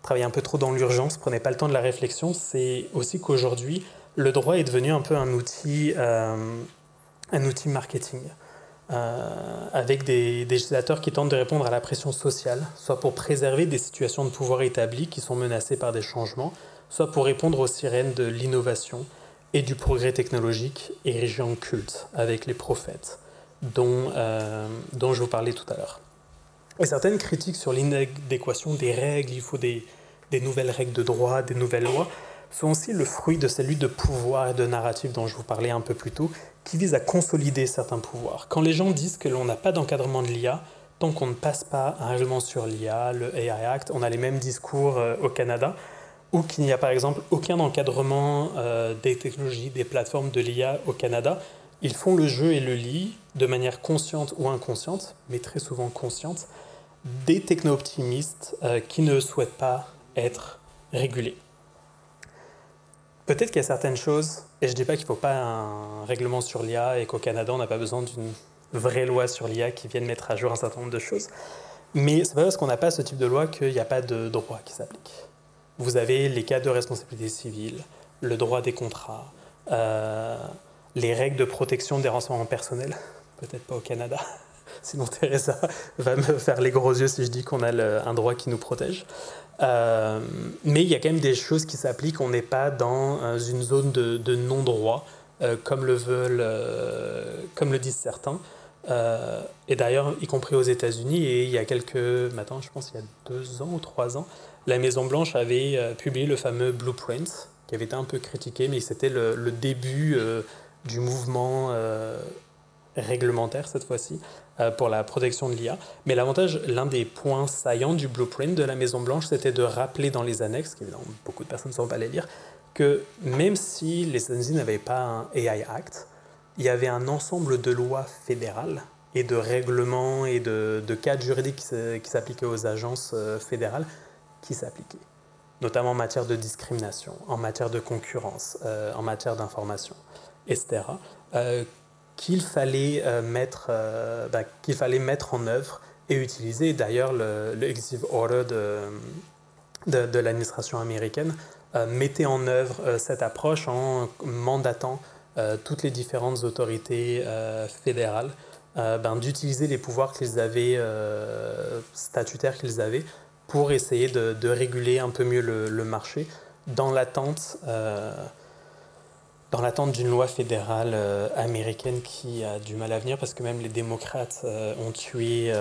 travaillé un peu trop dans l'urgence, ne prenaient pas le temps de la réflexion. C'est aussi qu'aujourd'hui, le droit est devenu un peu un outil marketing. Avec des législateurs qui tentent de répondre à la pression sociale, soit pour préserver des situations de pouvoir établies qui sont menacées par des changements, soit pour répondre aux sirènes de l'innovation et du progrès technologique érigé en culte avec les prophètes, dont je vous parlais tout à l'heure. Et certaines critiques sur l'inadéquation des règles, il faut des nouvelles règles de droit, des nouvelles lois, sont aussi le fruit de ces luttes de pouvoir et de narratif dont je vous parlais un peu plus tôt, qui visent à consolider certains pouvoirs. Quand les gens disent que l'on n'a pas d'encadrement de l'IA, tant qu'on ne passe pas un règlement sur l'IA, le AI Act, on a les mêmes discours au Canada, ou qu'il n'y a par exemple aucun encadrement des technologies, des plateformes de l'IA au Canada. Ils font le jeu et le lit de manière consciente ou inconsciente, mais très souvent consciente, des techno-optimistes qui ne souhaitent pas être régulés. Peut-être qu'il y a certaines choses, et je ne dis pas qu'il ne faut pas un règlement sur l'IA et qu'au Canada, on n'a pas besoin d'une vraie loi sur l'IA qui vienne mettre à jour un certain nombre de choses, mais ce n'est pas parce qu'on n'a pas ce type de loi qu'il n'y a pas de droit qui s'applique. Vous avez les cas de responsabilité civile, le droit des contrats, les règles de protection des renseignements personnels, peut-être pas au Canada, sinon Teresa va me faire les gros yeux si je dis qu'on a un droit qui nous protège. Mais il y a quand même des choses qui s'appliquent, on n'est pas dans une zone de non-droit, comme le disent certains. Et d'ailleurs, y compris aux États-Unis, et il y a maintenant je pense il y a 2 ans ou 3 ans, la Maison-Blanche avait publié le fameux Blueprint, qui avait été un peu critiqué, mais c'était le début du mouvement réglementaire cette fois-ci, pour la protection de l'IA. Mais l'avantage, l'un des points saillants du blueprint de la Maison-Blanche, c'était de rappeler dans les annexes, qu'évidemment beaucoup de personnes ne sauront pas les lire, que même si les États-Unis n'avaient pas un AI Act, il y avait un ensemble de lois fédérales et de règlements et de cadres juridiques qui s'appliquaient aux agences fédérales qui s'appliquaient, notamment en matière de discrimination, en matière de concurrence, en matière d'information, etc., qu'il fallait mettre en œuvre et utiliser. D'ailleurs, le Executive Order de l'administration américaine mettait en œuvre cette approche en mandatant toutes les différentes autorités fédérales d'utiliser les pouvoirs qu'ils avaient, statutaires qu'ils avaient, pour essayer de réguler un peu mieux le marché dans l'attente d'une loi fédérale américaine qui a du mal à venir, parce que même les démocrates ont tué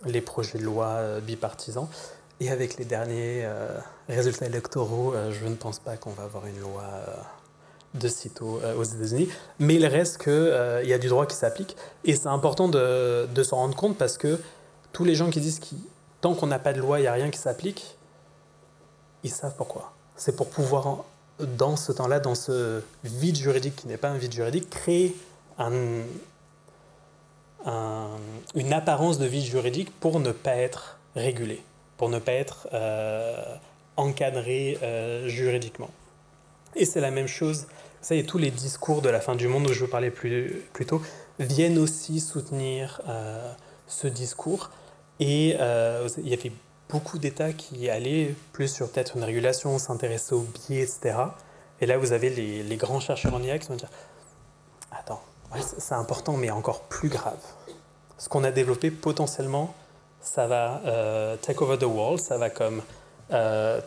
les projets de loi bipartisans. Et avec les derniers résultats électoraux, je ne pense pas qu'on va avoir une loi de sitôt aux États-Unis. Mais il reste qu'il y a du droit qui s'applique. Et c'est important de s'en rendre compte, parce que tous les gens qui disent que tant qu'on n'a pas de loi, il n'y a rien qui s'applique, ils savent pourquoi. C'est pour pouvoir, dans ce temps-là, dans ce vide juridique qui n'est pas un vide juridique, créer une apparence de vide juridique pour ne pas être régulé, pour ne pas être encadré juridiquement. Et c'est la même chose, ça y est, tous les discours de la fin du monde dont je vous parlais plus tôt viennent aussi soutenir ce discours. Et il y avait beaucoup d'États qui allaient plus sur peut-être une régulation, s'intéresser aux biais, etc. Et là, vous avez les grands chercheurs en IA qui vont dire « Attends, ouais, c'est important, mais encore plus grave. Ce qu'on a développé, potentiellement, ça va take over the world, ça va comme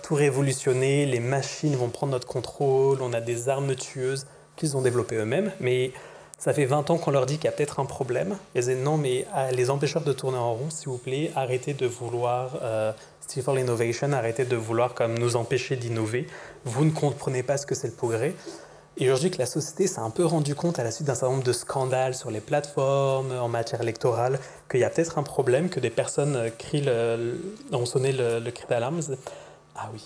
tout révolutionner, les machines vont prendre notre contrôle, on a des armes tueuses qu'ils ont développées eux-mêmes, mais Ça fait 20 ans qu'on leur dit qu'il y a peut-être un problème. Ils disent non, mais les empêcheurs de tourner en rond, s'il vous plaît, arrêtez de vouloir stifle l'innovation, arrêtez de vouloir comme nous empêcher d'innover. Vous ne comprenez pas ce que c'est le progrès. Et aujourd'hui que la société s'est un peu rendu compte à la suite d'un certain nombre de scandales sur les plateformes, en matière électorale, qu'il y a peut-être un problème, que des personnes ont sonné le cri d'alarme. Ah oui,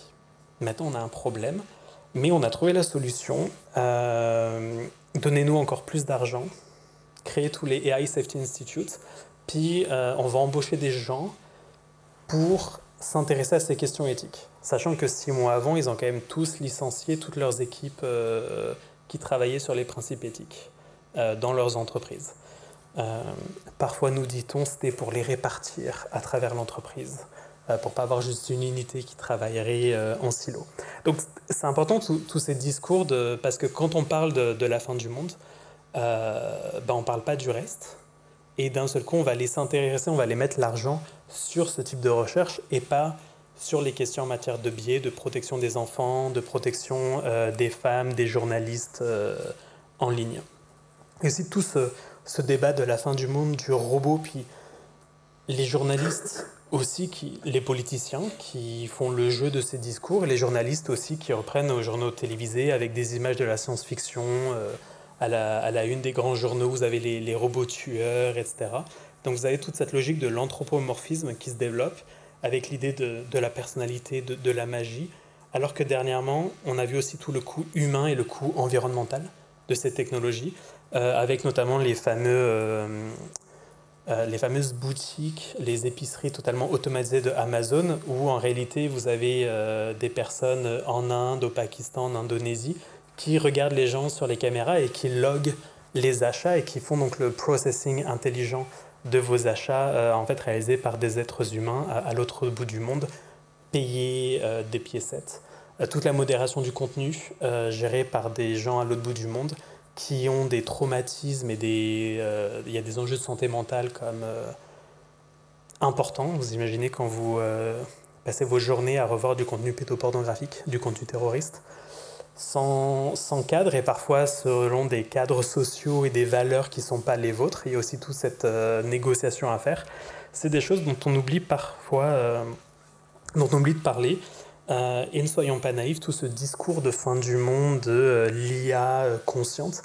maintenant on a un problème, mais on a trouvé la solution. Donnez-nous encore plus d'argent, créez tous les AI Safety Institutes, puis on va embaucher des gens pour s'intéresser à ces questions éthiques. Sachant que 6 mois avant, ils ont quand même tous licencié toutes leurs équipes qui travaillaient sur les principes éthiques dans leurs entreprises. Parfois, nous dit-on, c'était pour les répartir à travers l'entreprise, pour pas avoir juste une unité qui travaillerait en silo. Donc, c'est important tous ces discours, parce que quand on parle de la fin du monde, on ne parle pas du reste. Et d'un seul coup, on va les s'intéresser, on va les mettre l'argent sur ce type de recherche et pas sur les questions en matière de biais, de protection des enfants, de protection des femmes, des journalistes en ligne. Et aussi tout ce débat de la fin du monde, du robot, puis les journalistes aussi, les politiciens qui font le jeu de ces discours, et les journalistes aussi qui reprennent aux journaux télévisés avec des images de la science-fiction, à la une des grands journaux, vous avez les robots tueurs, etc. Donc vous avez toute cette logique de l'anthropomorphisme qui se développe avec l'idée de la personnalité, de la magie, alors que dernièrement, on a vu aussi tout le coût humain et le coût environnemental de ces technologies, avec notamment les fameuses boutiques, les épiceries totalement automatisées de Amazon, où en réalité vous avez des personnes en Inde, au Pakistan, en Indonésie, qui regardent les gens sur les caméras et qui loguent les achats et qui font donc le processing intelligent de vos achats, en fait réalisés par des êtres humains à l'autre bout du monde, payés des piécettes. Toute la modération du contenu gérée par des gens à l'autre bout du monde qui ont des traumatismes et il y a des enjeux de santé mentale comme importants. Vous imaginez quand vous passez vos journées à revoir du contenu pédopornographique, du contenu terroriste, sans cadre et parfois selon des cadres sociaux et des valeurs qui ne sont pas les vôtres. Il y a aussi toute cette négociation à faire. C'est des choses dont on oublie parfois, dont on oublie de parler. Et ne soyons pas naïfs, tout ce discours de fin du monde, de l'IA consciente,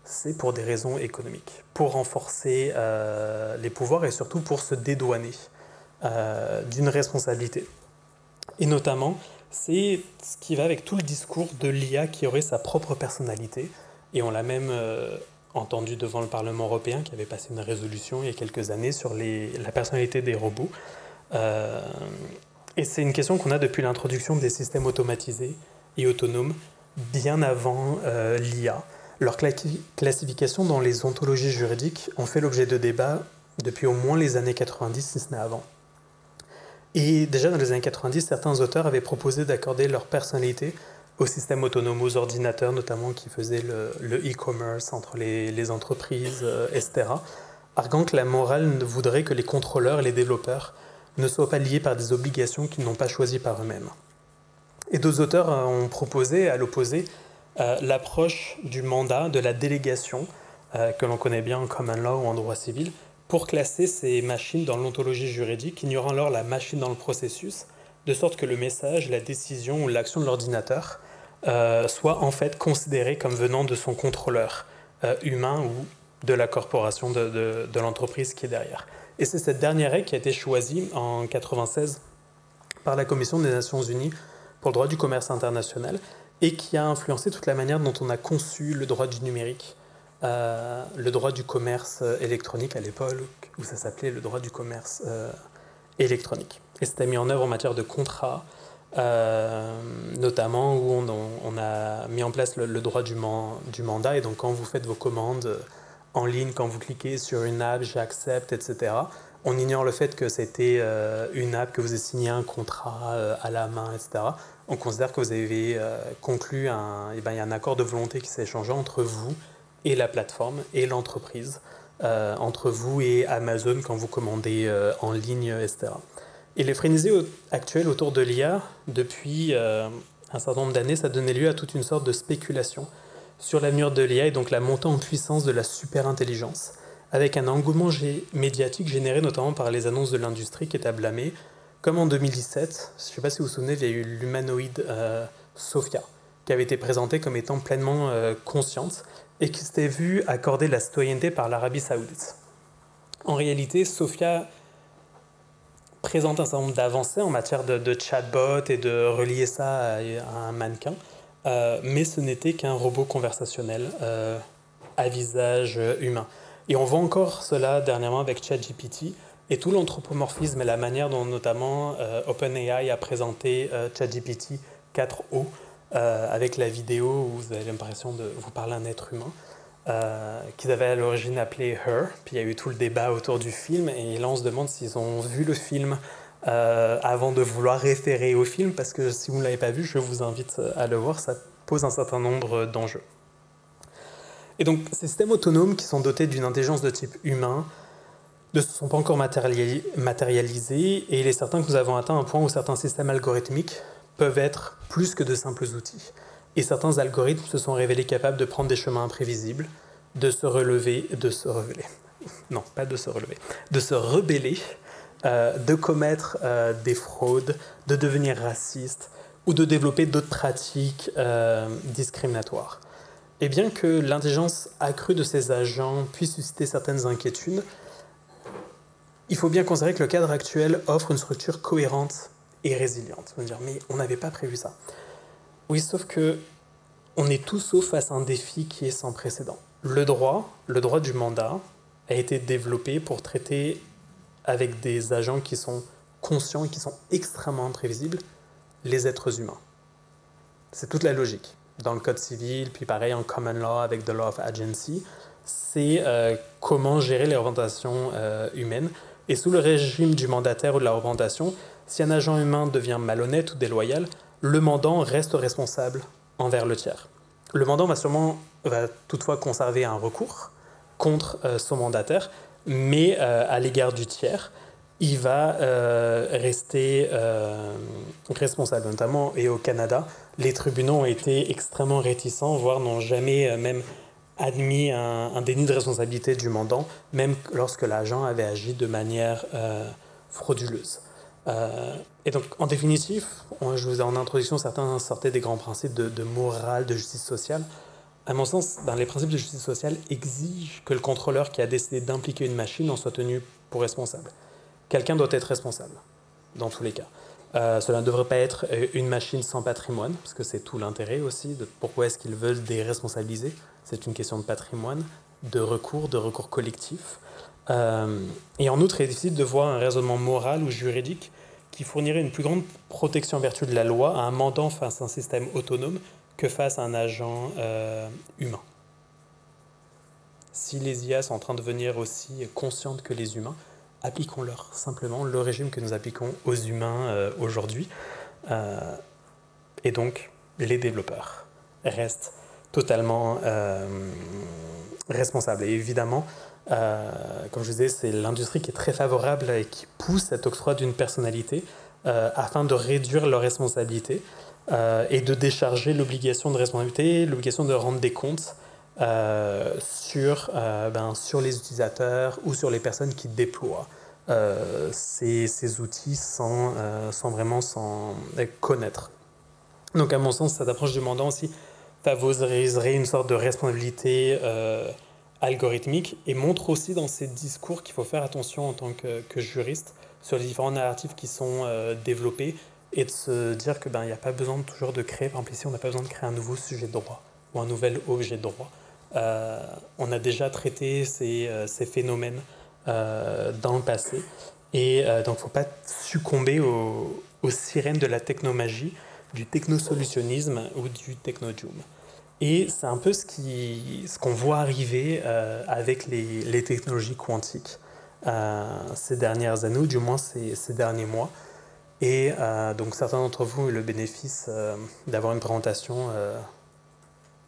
c'est pour des raisons économiques, pour renforcer les pouvoirs et surtout pour se dédouaner d'une responsabilité. Et notamment, c'est ce qui va avec tout le discours de l'IA qui aurait sa propre personnalité. Et on l'a même entendu devant le Parlement européen qui avait passé une résolution il y a quelques années sur la personnalité des robots. Et c'est une question qu'on a depuis l'introduction des systèmes automatisés et autonomes, bien avant l'IA. Leur classification dans les ontologies juridiques ont fait l'objet de débats depuis au moins les années 90, si ce n'est avant. Et déjà dans les années 90, certains auteurs avaient proposé d'accorder leur personnalité aux systèmes autonomes, aux ordinateurs notamment qui faisaient le e-commerce entre les entreprises, etc. Arguant que la morale ne voudrait que les contrôleurs et les développeurs ne soient pas liés par des obligations qu'ils n'ont pas choisies par eux-mêmes. Et d'autres auteurs ont proposé, à l'opposé, l'approche du mandat, de la délégation, que l'on connaît bien en common law ou en droit civil, pour classer ces machines dans l'ontologie juridique, ignorant alors la machine dans le processus, de sorte que le message, la décision ou l'action de l'ordinateur soit en fait considéré comme venant de son contrôleur humain ou de la corporation de l'entreprise qui est derrière. Et c'est cette dernière règle qui a été choisie en 1996 par la Commission des Nations Unies pour le droit du commerce international et qui a influencé toute la manière dont on a conçu le droit du numérique, le droit du commerce électronique à l'époque, où ça s'appelait le droit du commerce électronique. Et c'était mis en œuvre en matière de contrats, notamment où on a mis en place le droit du mandat. Et donc quand vous faites vos commandes en ligne, quand vous cliquez sur une app, j'accepte, etc., on ignore le fait que c'était une app, que vous avez signé un contrat à la main, etc. On considère que vous avez conclu il y a un accord de volonté qui s'est échangé entre vous et la plateforme et l'entreprise, entre vous et Amazon quand vous commandez en ligne, etc. Et les frénésies actuelles autour de l'IA, depuis un certain nombre d'années, ça donnait lieu à toute une sorte de spéculation sur l'avenir de l'IA et donc la montée en puissance de la superintelligence, avec un engouement médiatique généré notamment par les annonces de l'industrie qui est à blâmer, comme en 2017, je ne sais pas si vous vous souvenez, il y a eu l'humanoïde Sophia, qui avait été présentée comme étant pleinement consciente et qui s'était vue accorder la citoyenneté par l'Arabie Saoudite. En réalité, Sophia présente un certain nombre d'avancées en matière de chatbot et de relier ça à un mannequin, mais ce n'était qu'un robot conversationnel à visage humain. Et on voit encore cela dernièrement avec ChatGPT et tout l'anthropomorphisme et la manière dont notamment OpenAI a présenté ChatGPT 4o avec la vidéo où vous avez l'impression de vous parler à un être humain. Qu'ils avaient à l'origine appelé Her, puis il y a eu tout le débat autour du film, et là on se demande s'ils ont vu le film avant de vouloir référer au film, parce que si vous ne l'avez pas vu, je vous invite à le voir, ça pose un certain nombre d'enjeux. Et donc ces systèmes autonomes qui sont dotés d'une intelligence de type humain ne se sont pas encore matérialisés, et il est certain que nous avons atteint un point où certains systèmes algorithmiques peuvent être plus que de simples outils. Et certains algorithmes se sont révélés capables de prendre des chemins imprévisibles, de se rebeller, de commettre des fraudes, de devenir racistes ou de développer d'autres pratiques discriminatoires. Et bien que l'intelligence accrue de ces agents puisse susciter certaines inquiétudes, il faut bien considérer que le cadre actuel offre une structure cohérente et résiliente. On va dire, mais on n'avait pas prévu ça. Oui, sauf que on est tout sauf face à un défi qui est sans précédent. Le droit du mandat a été développé pour traiter avec des agents qui sont conscients et qui sont extrêmement imprévisibles, les êtres humains. C'est toute la logique. Dans le code civil, puis pareil en common law avec the law of agency, c'est comment gérer les représentations humaines. Et sous le régime du mandataire ou de la représentation, si un agent humain devient malhonnête ou déloyal, le mandant reste responsable envers le tiers. Le mandant va toutefois conserver un recours contre son mandataire, mais à l'égard du tiers, il va rester responsable. Notamment, et au Canada, les tribunaux ont été extrêmement réticents, voire n'ont jamais même admis un déni de responsabilité du mandant, même lorsque l'agent avait agi de manière frauduleuse. Et donc, en définitive, je vous ai en introduction, certains sortaient des grands principes de morale, de justice sociale. À mon sens, les principes de justice sociale exigent que le contrôleur qui a décidé d'impliquer une machine en soit tenu pour responsable. Quelqu'un doit être responsable, dans tous les cas. Cela ne devrait pas être une machine sans patrimoine, parce que c'est tout l'intérêt aussi de pourquoi est-ce qu'ils veulent déresponsabiliser. C'est une question de patrimoine, de recours collectif. Et en outre, il est difficile de voir un raisonnement moral ou juridique qui fournirait une plus grande protection en vertu de la loi à un mandant face à un système autonome que face à un agent humain. Si les IA sont en train de devenir aussi conscientes que les humains, appliquons-leur simplement le régime que nous appliquons aux humains aujourd'hui. Et donc, les développeurs restent totalement responsables. Et évidemment, comme je disais, c'est l'industrie qui est très favorable et qui pousse cet octroi d'une personnalité afin de réduire leur responsabilité et de décharger l'obligation de responsabilité, l'obligation de rendre des comptes sur les utilisateurs ou sur les personnes qui déploient ces outils sans vraiment s'en connaître. Donc à mon sens, cette approche du mandant aussi favoriserait une sorte de responsabilité algorithmique et montre aussi dans ces discours qu'il faut faire attention en tant que juriste sur les différents narratifs qui sont développés et de se dire qu'il n'y a pas besoin toujours de créer, par exemple ici on n'a pas besoin de créer un nouveau sujet de droit ou un nouvel objet de droit. On a déjà traité ces phénomènes dans le passé et donc il ne faut pas succomber aux sirènes de la technomagie, du technosolutionnisme ou du technodoom. Et c'est un peu ce qu'on voit arriver avec les technologies quantiques ces dernières années, ou du moins ces derniers mois. Et donc certains d'entre vous ont eu le bénéfice d'avoir une présentation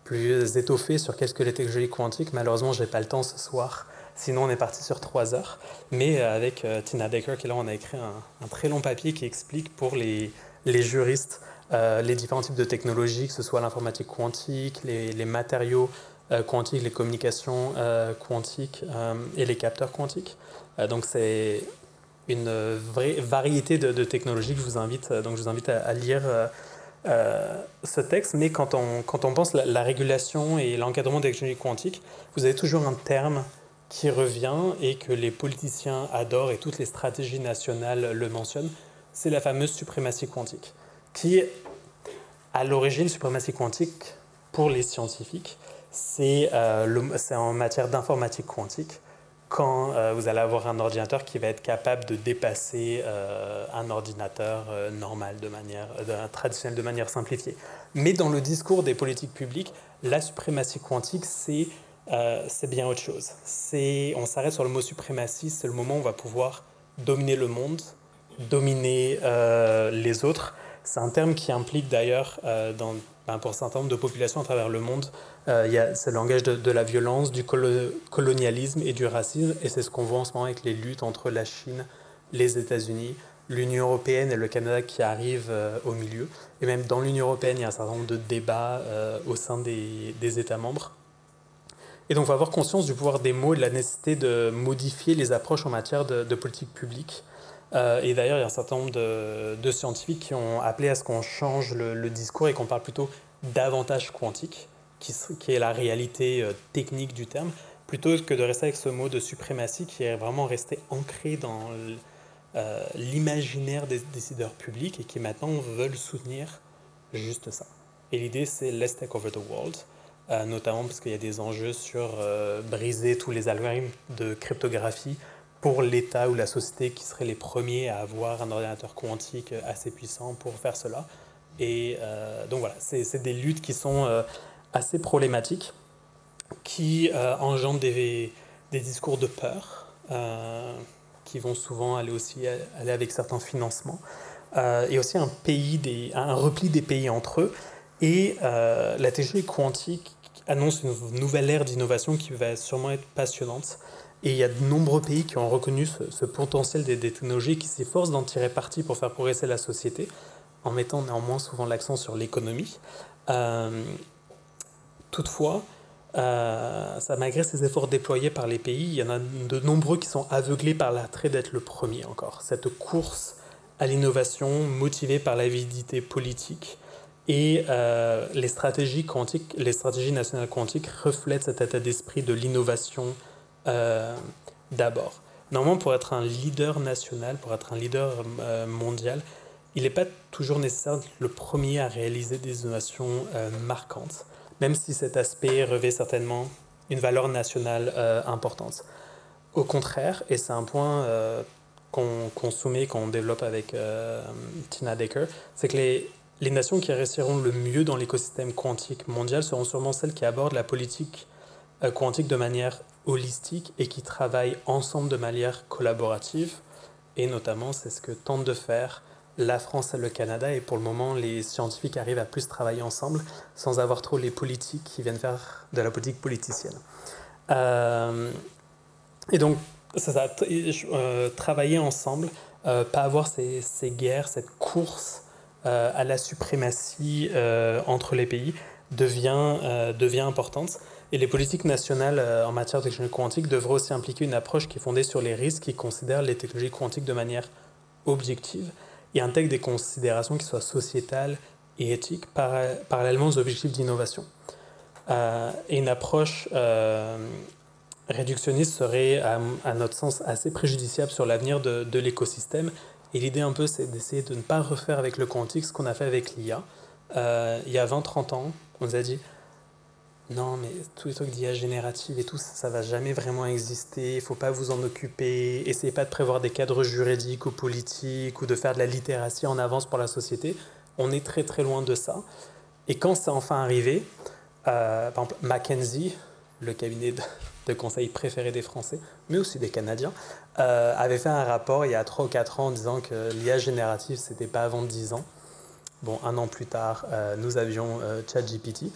plus étoffée sur qu'est-ce que les technologies quantiques. Malheureusement, je n'ai pas le temps ce soir, sinon on est parti sur 3 heures. Mais avec Tina Baker, qui là, on a écrit un très long papier qui explique pour les juristes les différents types de technologies, que ce soit l'informatique quantique, les matériaux quantiques, les communications quantiques et les capteurs quantiques. Donc c'est une vraie variété de technologies que je vous invite, donc je vous invite à lire ce texte. Mais quand on pense la régulation et l'encadrement des technologies quantiques, vous avez toujours un terme qui revient et que les politiciens adorent et toutes les stratégies nationales le mentionnent, c'est la fameuse suprématie quantique, qui à l'origine, suprématie quantique pour les scientifiques, c'est en matière d'informatique quantique, quand vous allez avoir un ordinateur qui va être capable de dépasser un ordinateur normal, traditionnel, de manière simplifiée. Mais dans le discours des politiques publiques, la suprématie quantique, c'est bien autre chose. On s'arrête sur le mot suprématie, c'est le moment où on va pouvoir dominer le monde, dominer les autres. C'est un terme qui implique d'ailleurs, pour un certain nombre de populations à travers le monde, c'est le langage de la violence, du colonialisme et du racisme, et c'est ce qu'on voit en ce moment avec les luttes entre la Chine, les États-Unis, l'Union européenne et le Canada qui arrivent au milieu. Et même dans l'Union européenne, il y a un certain nombre de débats au sein des États membres. Et donc, il faut avoir conscience du pouvoir des mots et de la nécessité de modifier les approches en matière de politique publique. Et d'ailleurs, il y a un certain nombre de scientifiques qui ont appelé à ce qu'on change le discours et qu'on parle plutôt d'avantage quantique, qui est la réalité technique du terme, plutôt que de rester avec ce mot de suprématie qui est vraiment resté ancré dans l'imaginaire des décideurs publics et qui maintenant veulent soutenir juste ça. Et l'idée, c'est let's take over the world, notamment parce qu'il y a des enjeux sur briser tous les algorithmes de cryptographie pour l'État ou la société qui seraient les premiers à avoir un ordinateur quantique assez puissant pour faire cela. Et donc voilà, c'est des luttes qui sont assez problématiques, qui engendrent des discours de peur, qui vont souvent aller avec certains financements, et aussi un repli des pays entre eux. Et la technologie quantique annonce une nouvelle ère d'innovation qui va sûrement être passionnante. Et il y a de nombreux pays qui ont reconnu ce potentiel des technologies, qui s'efforcent d'en tirer parti pour faire progresser la société, en mettant néanmoins souvent l'accent sur l'économie. Toutefois, malgré ces efforts déployés par les pays, il y en a de nombreux qui sont aveuglés par l'attrait d'être le premier encore. Cette course à l'innovation motivée par l'avidité politique et les stratégies nationales quantiques reflètent cet état d'esprit de l'innovation d'abord. Normalement, pour être un leader national, pour être un leader mondial, il n'est pas toujours nécessaire d'être le premier à réaliser des innovations marquantes, même si cet aspect revêt certainement une valeur nationale importante. Au contraire, et c'est un point qu'on soumet, qu'on développe avec Tina Decker, c'est que les nations qui réussiront le mieux dans l'écosystème quantique mondial seront sûrement celles qui abordent la politique quantique de manière holistique et qui travaillent ensemble de manière collaborative. Et notamment, c'est ce que tentent de faire la France et le Canada. Et pour le moment, les scientifiques arrivent à plus travailler ensemble sans avoir trop les politiques qui viennent faire de la politique politicienne. Et donc, c'est ça, travailler ensemble, pas avoir ces guerres, cette course à la suprématie entre les pays devient importante. Et les politiques nationales en matière de technologie quantique devraient aussi impliquer une approche qui est fondée sur les risques, qui considère les technologies quantiques de manière objective et intègre des considérations qui soient sociétales et éthiques parallèlement aux objectifs d'innovation. Et une approche réductionniste serait, à notre sens, assez préjudiciable sur l'avenir de l'écosystème. Et l'idée un peu, c'est d'essayer de ne pas refaire avec le quantique ce qu'on a fait avec l'IA. Il y a 20-30 ans, on nous a dit non, mais tous les trucs d'IA générative et tout, ça va jamais vraiment exister, il faut pas vous en occuper, essayez pas de prévoir des cadres juridiques ou politiques ou de faire de la littératie en avance pour la société. On est très très loin de ça. Et quand c'est enfin arrivé, par exemple, McKinsey, le cabinet de conseil préféré des Français, mais aussi des Canadiens, avait fait un rapport il y a 3 ou 4 ans en disant que l'IA générative, c'était pas avant 10 ans. Bon, 1 an plus tard, nous avions ChatGPT.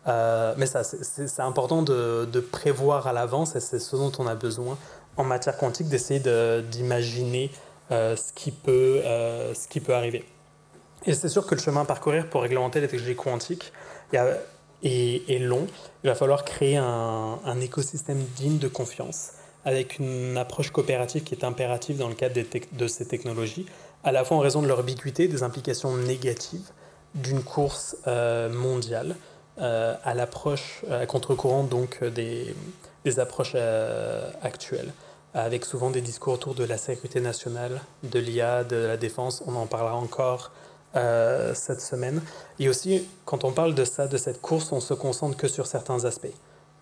Mais ça, c'est important de prévoir à l'avance, et c'est ce dont on a besoin en matière quantique, d'essayer d'imaginer ce qui peut arriver. Et c'est sûr que le chemin à parcourir pour réglementer les technologies quantiques est long. Il va falloir créer un écosystème digne de confiance, avec une approche coopérative qui est impérative dans le cadre de ces technologies, à la fois en raison de leur ambiguïté, des implications négatives d'une course mondiale, à l'approche, à contre-courant donc des approches actuelles, avec souvent des discours autour de la sécurité nationale, de l'IA, de la défense. On en parlera encore cette semaine. Et aussi, quand on parle de ça, de cette course, on se concentre que sur certains aspects.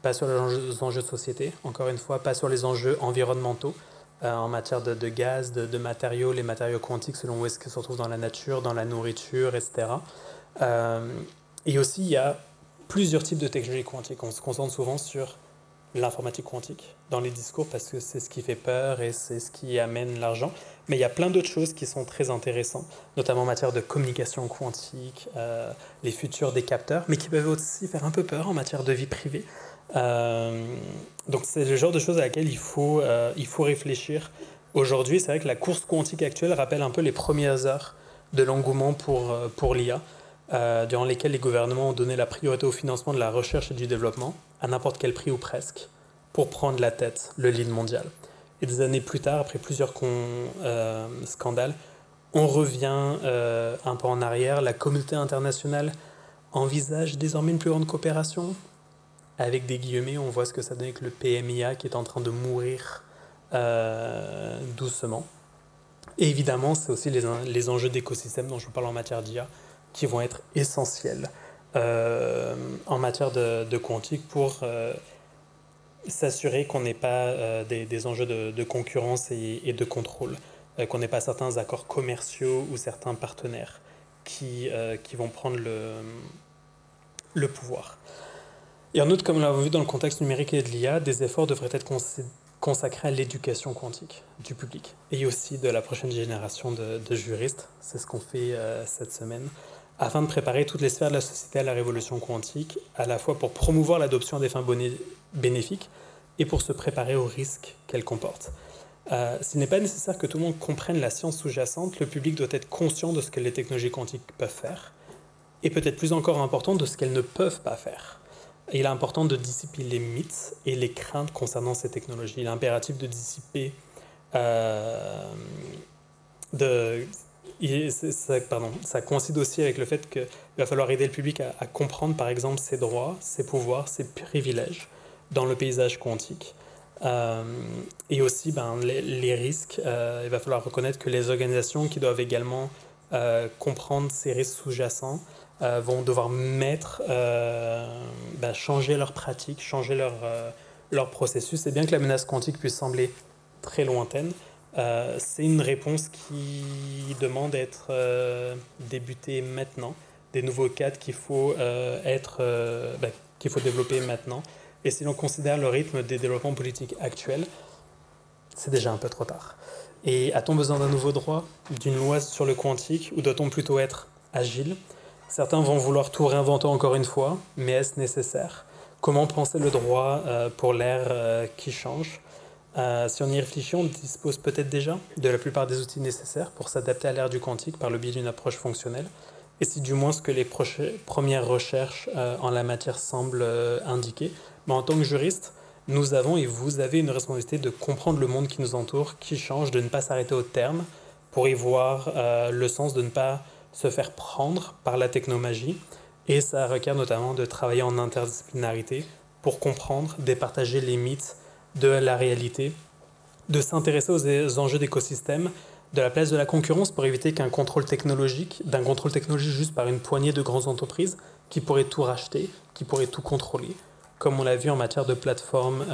Pas sur les enjeux de société, encore une fois, pas sur les enjeux environnementaux, en matière de gaz, de matériaux, les matériaux quantiques selon où est-ce qu'ils se retrouvent dans la nature, dans la nourriture, etc. Et aussi, il y a plusieurs types de technologies quantiques. On se concentre souvent sur l'informatique quantique dans les discours parce que c'est ce qui fait peur et c'est ce qui amène l'argent. Mais il y a plein d'autres choses qui sont très intéressantes, notamment en matière de communication quantique, les futurs des capteurs, mais qui peuvent aussi faire un peu peur en matière de vie privée. Donc c'est le genre de choses à laquelle il faut réfléchir. Aujourd'hui, c'est vrai que la course quantique actuelle rappelle un peu les premières heures de l'engouement pour l'IA, durant lesquelles les gouvernements ont donné la priorité au financement de la recherche et du développement, à n'importe quel prix ou presque, pour prendre la tête, le lead mondial. Et des années plus tard, après plusieurs scandales, on revient un peu en arrière. La communauté internationale envisage désormais une plus grande coopération. Avec des guillemets, on voit ce que ça donne avec le PMIA qui est en train de mourir doucement. Et évidemment, c'est aussi les enjeux d'écosystème dont je vous parle en matière d'IA qui vont être essentiels en matière de quantique pour s'assurer qu'on n'ait pas des enjeux de concurrence et de contrôle, qu'on n'ait pas certains accords commerciaux ou certains partenaires qui vont prendre le pouvoir. Et en outre, comme on l'a vu dans le contexte numérique et de l'IA, des efforts devraient être consacrés à l'éducation quantique du public et aussi de la prochaine génération de juristes. C'est ce qu'on fait cette semaine, afin de préparer toutes les sphères de la société à la révolution quantique, à la fois pour promouvoir l'adoption à des fins bénéfiques et pour se préparer aux risques qu'elle comporte. S'il n'est pas nécessaire que tout le monde comprenne la science sous-jacente, le public doit être conscient de ce que les technologies quantiques peuvent faire, et peut-être plus encore important de ce qu'elles ne peuvent pas faire. Il est important de dissiper les mythes et les craintes concernant ces technologies. Il est impératif de dissiper... ça coïncide aussi avec le fait qu'il va falloir aider le public à comprendre, par exemple, ses droits, ses pouvoirs, ses privilèges dans le paysage quantique. Et aussi les risques. Il va falloir reconnaître que les organisations qui doivent également comprendre ces risques sous-jacents vont devoir changer leurs pratiques, changer leur processus. C'est bien que la menace quantique puisse sembler très lointaine. C'est une réponse qui demande d'être débutée maintenant, des nouveaux cadres qu'il faut développer maintenant. Et si l'on considère le rythme des développements politiques actuels, c'est déjà un peu trop tard. Et a-t-on besoin d'un nouveau droit, d'une loi sur le quantique, ou doit-on plutôt être agile ? Certains vont vouloir tout réinventer encore une fois, mais est-ce nécessaire ? Comment penser le droit pour l'ère qui change ? Si on y réfléchit, on dispose peut-être déjà de la plupart des outils nécessaires pour s'adapter à l'ère du quantique par le biais d'une approche fonctionnelle. Et c'est du moins ce que les premières recherches en la matière semblent indiquer. Mais en tant que juriste, nous avons et vous avez une responsabilité de comprendre le monde qui nous entoure, qui change, de ne pas s'arrêter au terme pour y voir le sens, de ne pas se faire prendre par la technomagie. Et ça requiert notamment de travailler en interdisciplinarité pour comprendre, départager les mythes de la réalité, de s'intéresser aux enjeux d'écosystème, de la place de la concurrence pour éviter d'un contrôle technologique juste par une poignée de grandes entreprises qui pourraient tout racheter, qui pourraient tout contrôler, comme on l'a vu en matière de plateformes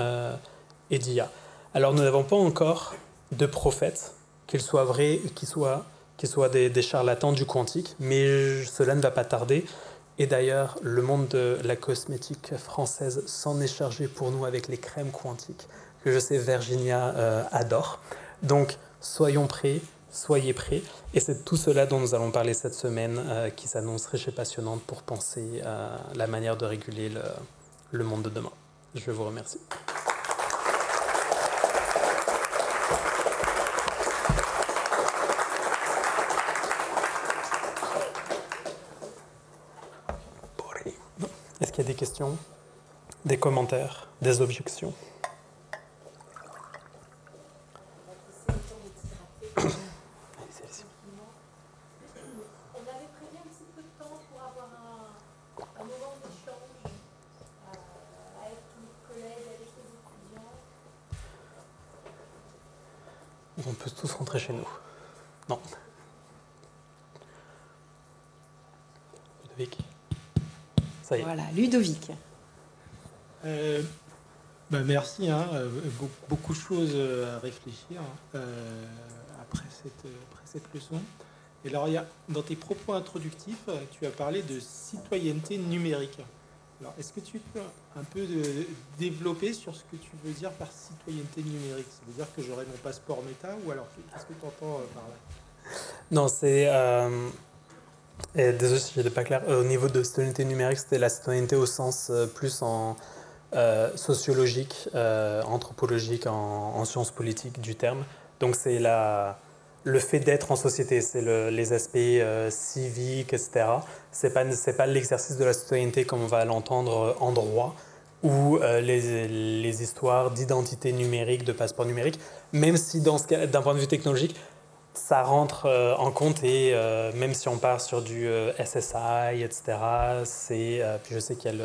et d'IA. Alors nous n'avons pas encore de prophètes, qu'ils soient vrais, qu'ils soient des charlatans du quantique, mais cela ne va pas tarder. Et d'ailleurs, le monde de la cosmétique française s'en est chargé pour nous avec les crèmes quantiques, que je sais Virginia adore. Donc, soyons prêts, soyez prêts. Et c'est tout cela dont nous allons parler cette semaine, qui s'annonce riche et passionnante pour penser à la manière de réguler le monde de demain. Je vous remercie. qu'il y a des questions, des commentaires, des objections? On peut tous rentrer chez nous. Non. Ludovic. Ça y est. Voilà, Ludovic. Merci, beaucoup de choses à réfléchir après cette leçon. Et alors, dans tes propos introductifs, tu as parlé de citoyenneté numérique. Alors, est-ce que tu peux un peu développer sur ce que tu veux dire par citoyenneté numérique? Ça veut dire que j'aurai mon passeport méta, ou alors qu'est-ce que tu entends par là? Non, c'est... désolé si je n'étais pas clair. Au niveau de citoyenneté numérique, c'était la citoyenneté au sens plus en sociologique, anthropologique, en sciences politiques du terme. Donc c'est le fait d'être en société, c'est les aspects civiques, etc. C'est pas l'exercice de la citoyenneté comme on va l'entendre en droit, ou les histoires d'identité numérique, de passeport numérique, même si dans ce cas, d'un point de vue technologique, ça rentre en compte, et même si on part sur du SSI, etc., puis je sais qu'il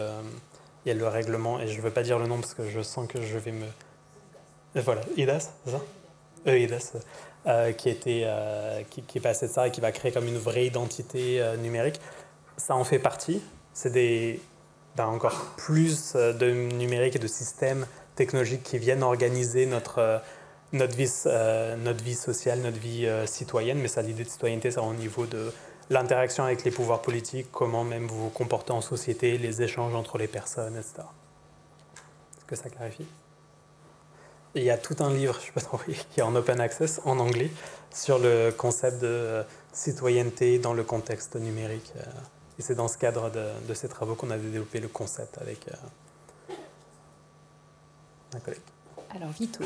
y a le règlement, et je ne veux pas dire le nom parce que je sens que je vais me... Voilà, IDAS, c'est ça? IDAS, qui est passé de ça et qui va créer comme une vraie identité numérique. Ça en fait partie. C'est encore plus de numérique et de systèmes technologiques qui viennent organiser notre vie sociale, notre vie citoyenne. Mais ça, l'idée de citoyenneté, c'est au niveau de l'interaction avec les pouvoirs politiques, comment même vous vous comportez en société, les échanges entre les personnes, etc. Est-ce que ça clarifie? Et il y a tout un livre, je ne sais pas trop, qui est en open access, en anglais, sur le concept de citoyenneté dans le contexte numérique. Et c'est dans ce cadre de ces travaux qu'on a développé le concept avec un collègue. Alors, Vito.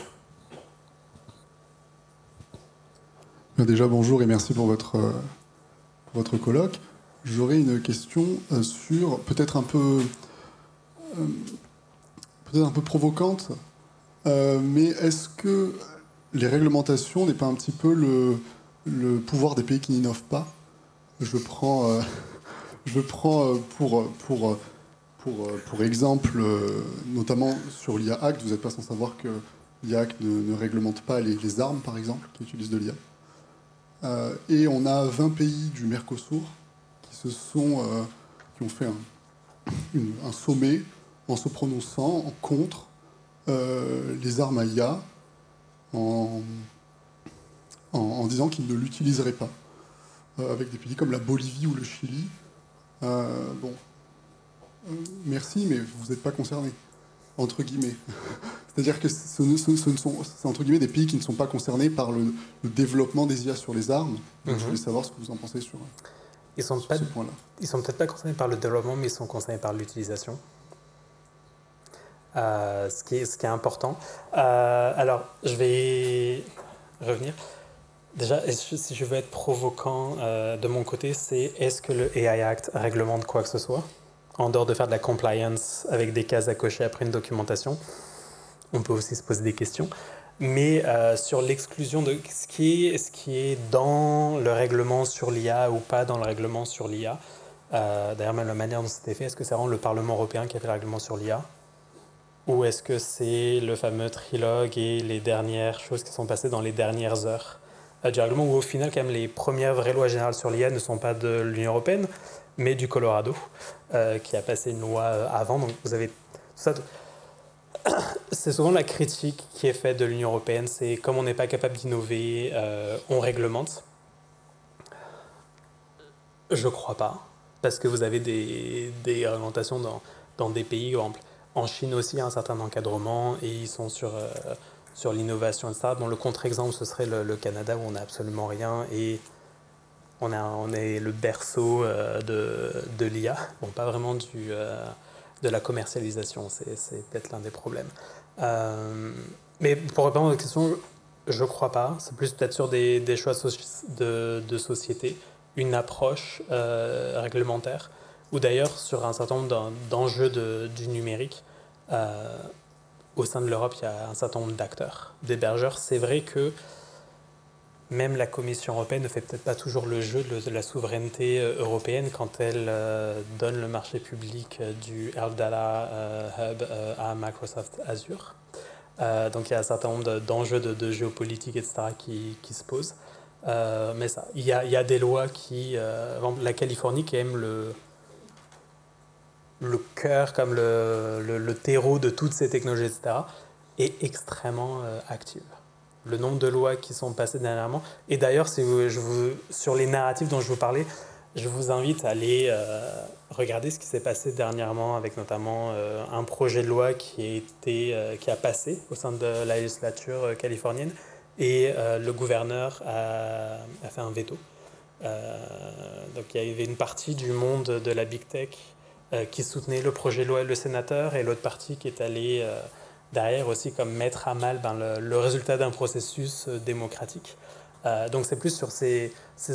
Déjà, bonjour et merci pour votre colloque. J'aurais une question sur, peut-être un peu provocante, mais est-ce que les réglementations n'est pas un petit peu le pouvoir des pays qui n'innovent pas? Je prends pour exemple, notamment sur l'IA Act, vous n'êtes pas sans savoir que l'IA Act ne réglemente pas les armes, par exemple, qui utilisent de l'IA. Et on a 20 pays du Mercosur qui ont fait un sommet en se prononçant contre les armes à IA, en disant qu'ils ne l'utiliseraient pas, avec des pays comme la Bolivie ou le Chili. Merci, mais vous n'êtes pas concernés, entre guillemets. C'est-à-dire que c'est entre guillemets des pays qui ne sont pas concernés par le développement des IA sur les armes. Donc je voulais savoir ce que vous en pensez sur ce point-là. Ils ne sont peut-être pas concernés par le développement, mais ils sont concernés par l'utilisation. Ce qui est important. Alors, je vais revenir. Déjà, si je veux être provocant de mon côté, c'est est-ce que le AI Act réglemente quoi que ce soit? En dehors de faire de la compliance avec des cases à cocher après une documentation, on peut aussi se poser des questions. Mais sur l'exclusion de ce qui est dans le règlement sur l'IA ou pas dans le règlement sur l'IA, d'ailleurs même la manière dont c'était fait, est-ce que c'est vraiment le Parlement européen qui a fait le règlement sur l'IA? Ou est-ce que c'est le fameux trilogue et les dernières choses qui sont passées dans les dernières heures du règlement, où au final, quand même, les premières vraies lois générales sur l'IA ne sont pas de l'Union européenne, mais du Colorado, qui a passé une loi avant. Donc vous avez tout ça. C'est souvent la critique qui est faite de l'Union européenne, c'est comme on n'est pas capable d'innover, on réglemente. Je crois pas, parce que vous avez des réglementations dans des pays, par exemple. En Chine aussi, il y a un certain encadrement et ils sont sur l'innovation, etc. Bon, le contre-exemple, ce serait le Canada où on n'a absolument rien et on est le berceau de l'IA. Bon, pas vraiment de la commercialisation, c'est peut-être l'un des problèmes. Mais pour répondre à votre question, je ne crois pas. C'est plus peut-être sur des choix de société, une approche réglementaire. ou d'ailleurs sur un certain nombre d'enjeux du numérique. Au sein de l'Europe, il y a un certain nombre d'acteurs, d'hébergeurs. C'est vrai que même la Commission européenne ne fait peut-être pas toujours le jeu de la souveraineté européenne quand elle donne le marché public du Health Data Hub à Microsoft Azure. Donc il y a un certain nombre d'enjeux de géopolitique, etc., qui se posent. Mais ça, il y a des lois qui... la Californie qui aime le cœur, comme le terreau de toutes ces technologies, etc., est extrêmement active. Le nombre de lois qui sont passées dernièrement. Et d'ailleurs, sur les narratifs dont je vous parlais, je vous invite à aller regarder ce qui s'est passé dernièrement avec notamment un projet de loi qui a passé au sein de la législature californienne et le gouverneur a fait un veto. Donc il y avait une partie du monde de la Big Tech qui soutenait le projet de loi et le sénateur et l'autre partie qui est allée... derrière aussi comme mettre à mal le résultat d'un processus démocratique. Donc c'est plus sur ces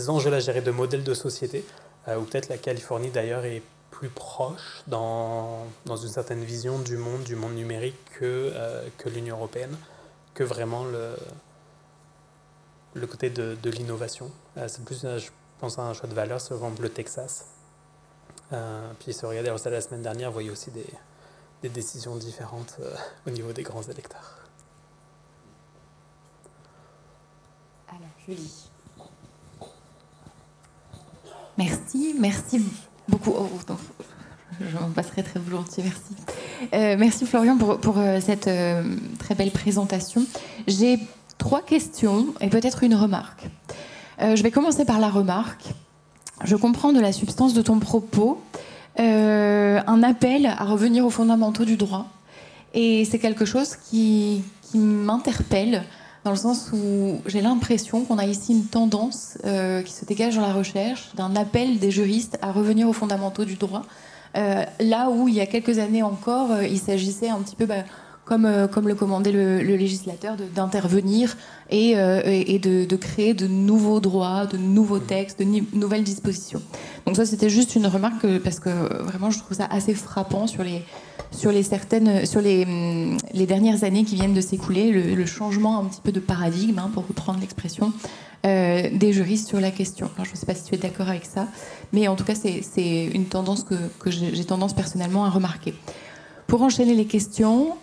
enjeux-là gérés de modèles de société, où peut-être la Californie d'ailleurs est plus proche dans une certaine vision du monde numérique que l'Union européenne, que vraiment le côté de l'innovation. C'est plus, je pense, à un choix de valeur, c'est vraiment le Texas. Puis si vous regardez la semaine dernière, vous voyez aussi des décisions différentes au niveau des grands électeurs. Alors, Julie. Merci beaucoup. Je m'en passerai très volontiers, merci. Merci Florian pour cette très belle présentation. J'ai 3 questions et peut-être une remarque. Je vais commencer par la remarque. Je comprends de la substance de ton propos un appel à revenir aux fondamentaux du droit. Et c'est quelque chose qui m'interpelle, dans le sens où j'ai l'impression qu'on a ici une tendance qui se dégage dans la recherche, d'un appel des juristes à revenir aux fondamentaux du droit. Là où, il y a quelques années encore, il s'agissait un petit peu... comme le commandait le législateur, d'intervenir et de créer de nouveaux droits, de nouveaux textes, de nouvelles dispositions. Donc ça, c'était juste une remarque parce que vraiment, je trouve ça assez frappant sur les dernières années qui viennent de s'écouler, le changement un petit peu de paradigme, pour reprendre l'expression, des juristes sur la question. Alors, je ne sais pas si tu es d'accord avec ça, mais en tout cas, c'est une tendance que j'ai tendance personnellement à remarquer. Pour enchaîner les questions,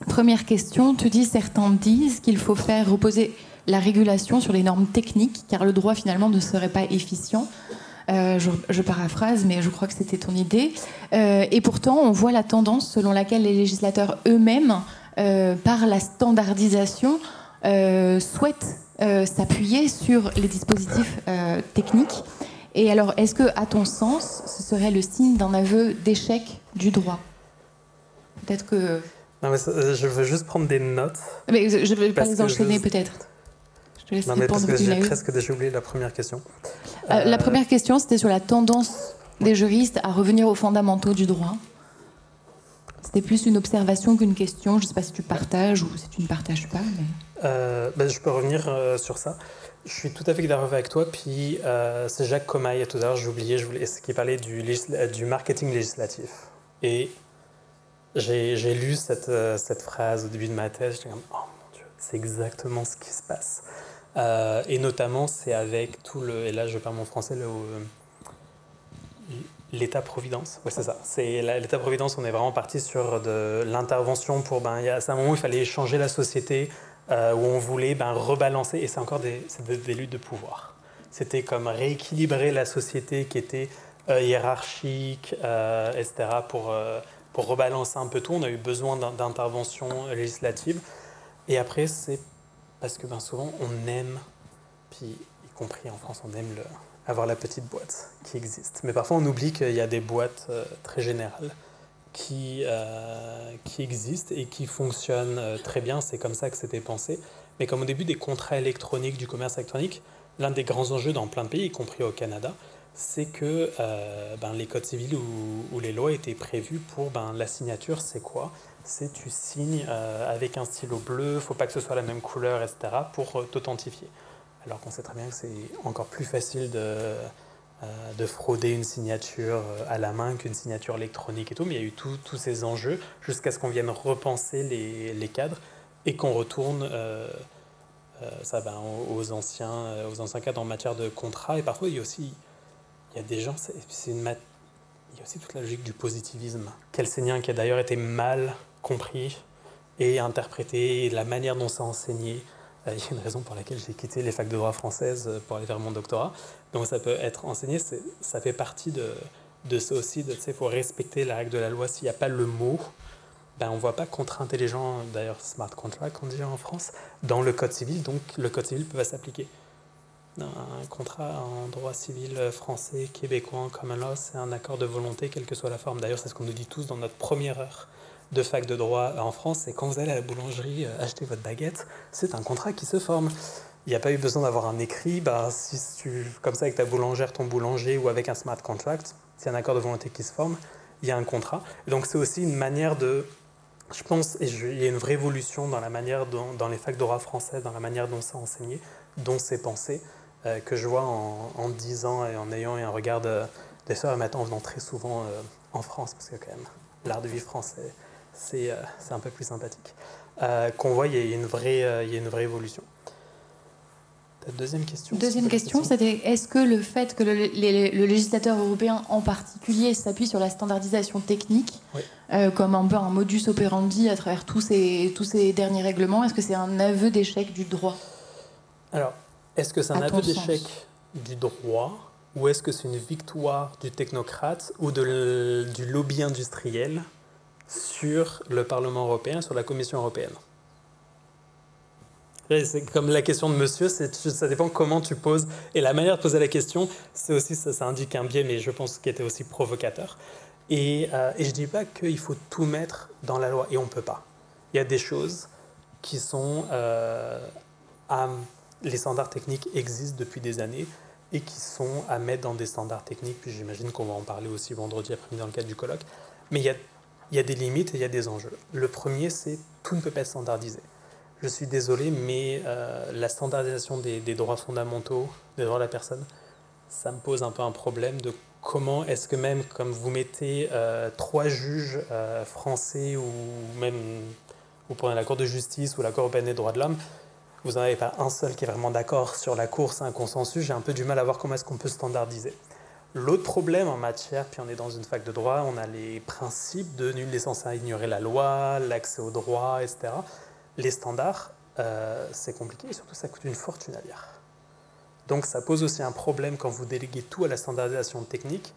première question, tu dis, certains disent qu'il faut faire reposer la régulation sur les normes techniques, car le droit finalement ne serait pas efficient. Je paraphrase, mais je crois que c'était ton idée. Et pourtant, on voit la tendance selon laquelle les législateurs eux-mêmes, par la standardisation, souhaitent s'appuyer sur les dispositifs techniques. Et alors, est-ce que, à ton sens, ce serait le signe d'un aveu d'échec du droit? Peut-être que... Non, mais je veux juste prendre des notes. Mais je ne vais pas les enchaîner, peut-être. Je te laisse répondre. Parce que j'ai presque déjà oublié la première question. La première question, c'était sur la tendance des juristes à revenir aux fondamentaux du droit. C'était plus une observation qu'une question. Je ne sais pas si tu partages ou si tu ne partages pas. Mais... je peux revenir sur ça. Je suis tout à fait d'accord avec toi. Puis c'est Jacques Comaille, tout à l'heure, j'ai oublié, qui parlait du marketing législatif. Et j'ai lu cette phrase au début de ma thèse. J'étais comme, oh mon Dieu, c'est exactement ce qui se passe. Et notamment, c'est avec et là je parle mon français, l'État-providence. Oui, c'est ça. C'est l'État-providence, on est vraiment parti sur de l'intervention pour... c'est un moment où il fallait changer la société, où on voulait rebalancer, et c'est encore des luttes de pouvoir. C'était comme rééquilibrer la société qui était hiérarchique, etc., pour rebalancer un peu tout. On a eu besoin d'interventions législatives. Et après, c'est parce que souvent, on aime, puis y compris en France, on aime avoir la petite boîte qui existe. Mais parfois, on oublie qu'il y a des boîtes très générales qui existent et qui fonctionnent très bien. C'est comme ça que c'était pensé. Mais comme au début des contrats électroniques, du commerce électronique, l'un des grands enjeux dans plein de pays, y compris au Canada, c'est que les codes civils ou les lois étaient prévus pour la signature, c'est quoi? C'est tu signes avec un stylo bleu, il ne faut pas que ce soit la même couleur, etc., pour t'authentifier. Alors qu'on sait très bien que c'est encore plus facile de frauder une signature à la main qu'une signature électronique et tout, mais il y a eu tous ces enjeux jusqu'à ce qu'on vienne repenser les cadres et qu'on retourne aux anciens cadres en matière de contrat. Et parfois, il y a des gens, il y a aussi toute la logique du positivisme, kelsenienne, qui a d'ailleurs été mal compris et interprété, et la manière dont c'est enseigné. Il y a une raison pour laquelle j'ai quitté les facs de droit françaises pour aller faire mon doctorat. Donc ça peut être enseigné, ça fait partie de ça aussi, il faut respecter la règle de la loi. S'il n'y a pas le mot, on ne voit pas contrat intelligent, d'ailleurs smart contract on dit en France, dans le code civil, donc le code civil peut pas s'appliquer. Un contrat en droit civil français, québécois, en common law, c'est un accord de volonté, quelle que soit la forme. D'ailleurs, c'est ce qu'on nous dit tous dans notre première heure de fac de droit en France, c'est quand vous allez à la boulangerie acheter votre baguette, c'est un contrat qui se forme. Il n'y a pas eu besoin d'avoir un écrit, si tu, comme ça avec ta boulangère, ton boulanger, ou avec un smart contract, s'il y a un accord de volonté qui se forme, il y a un contrat. Et donc c'est aussi une manière de, je pense, il y a une vraie évolution dans la manière dans les facs de droit français, dans la manière dont c'est enseigné, dont c'est pensé, que je vois en 10 ans et en ayant un regard des soeurs, et maintenant en venant très souvent en France, parce que quand même l'art de vivre français, c'est un peu plus sympathique. Qu'on voit, il y a une vraie évolution. Ta deuxième question. Deuxième question, c'était est-ce que le fait que le législateur européen en particulier s'appuie sur la standardisation technique, oui, comme un peu un modus operandi à travers tous ces derniers règlements, est-ce que c'est un aveu d'échec du droit? Alors, est-ce que c'est un aveu d'échec du droit, ou est-ce que c'est une victoire du technocrate ou du lobby industriel sur le Parlement européen, sur la Commission européenne? C'est comme la question de monsieur, ça dépend comment tu poses. Et la manière de poser la question, c'est aussi, ça indique un biais, mais je pense qu'il était aussi provocateur. Et je ne dis pas qu'il faut tout mettre dans la loi, et on ne peut pas. Il y a des choses qui sont... les standards techniques existent depuis des années et qui sont à mettre dans des standards techniques, puis j'imagine qu'on va en parler aussi vendredi après-midi dans le cadre du colloque. Mais il y a des limites et il y a des enjeux. Le premier, c'est tout ne peut pas être standardisé. Je suis désolé, mais la standardisation des droits fondamentaux, des droits de la personne, ça me pose un peu un problème de comment est-ce que même comme vous mettez 3 juges français ou même vous prenez la Cour de justice ou la Cour européenne des droits de l'homme, vous n'en avez pas un seul qui est vraiment d'accord sur la course, un consensus, j'ai un peu du mal à voir comment est-ce qu'on peut standardiser. L'autre problème en matière, puis on est dans une fac de droit, on a les principes de nul n'est censé ignorer la loi, l'accès au droit, etc. Les standards, c'est compliqué et surtout ça coûte une fortune à lire. Donc ça pose aussi un problème quand vous déléguez tout à la standardisation technique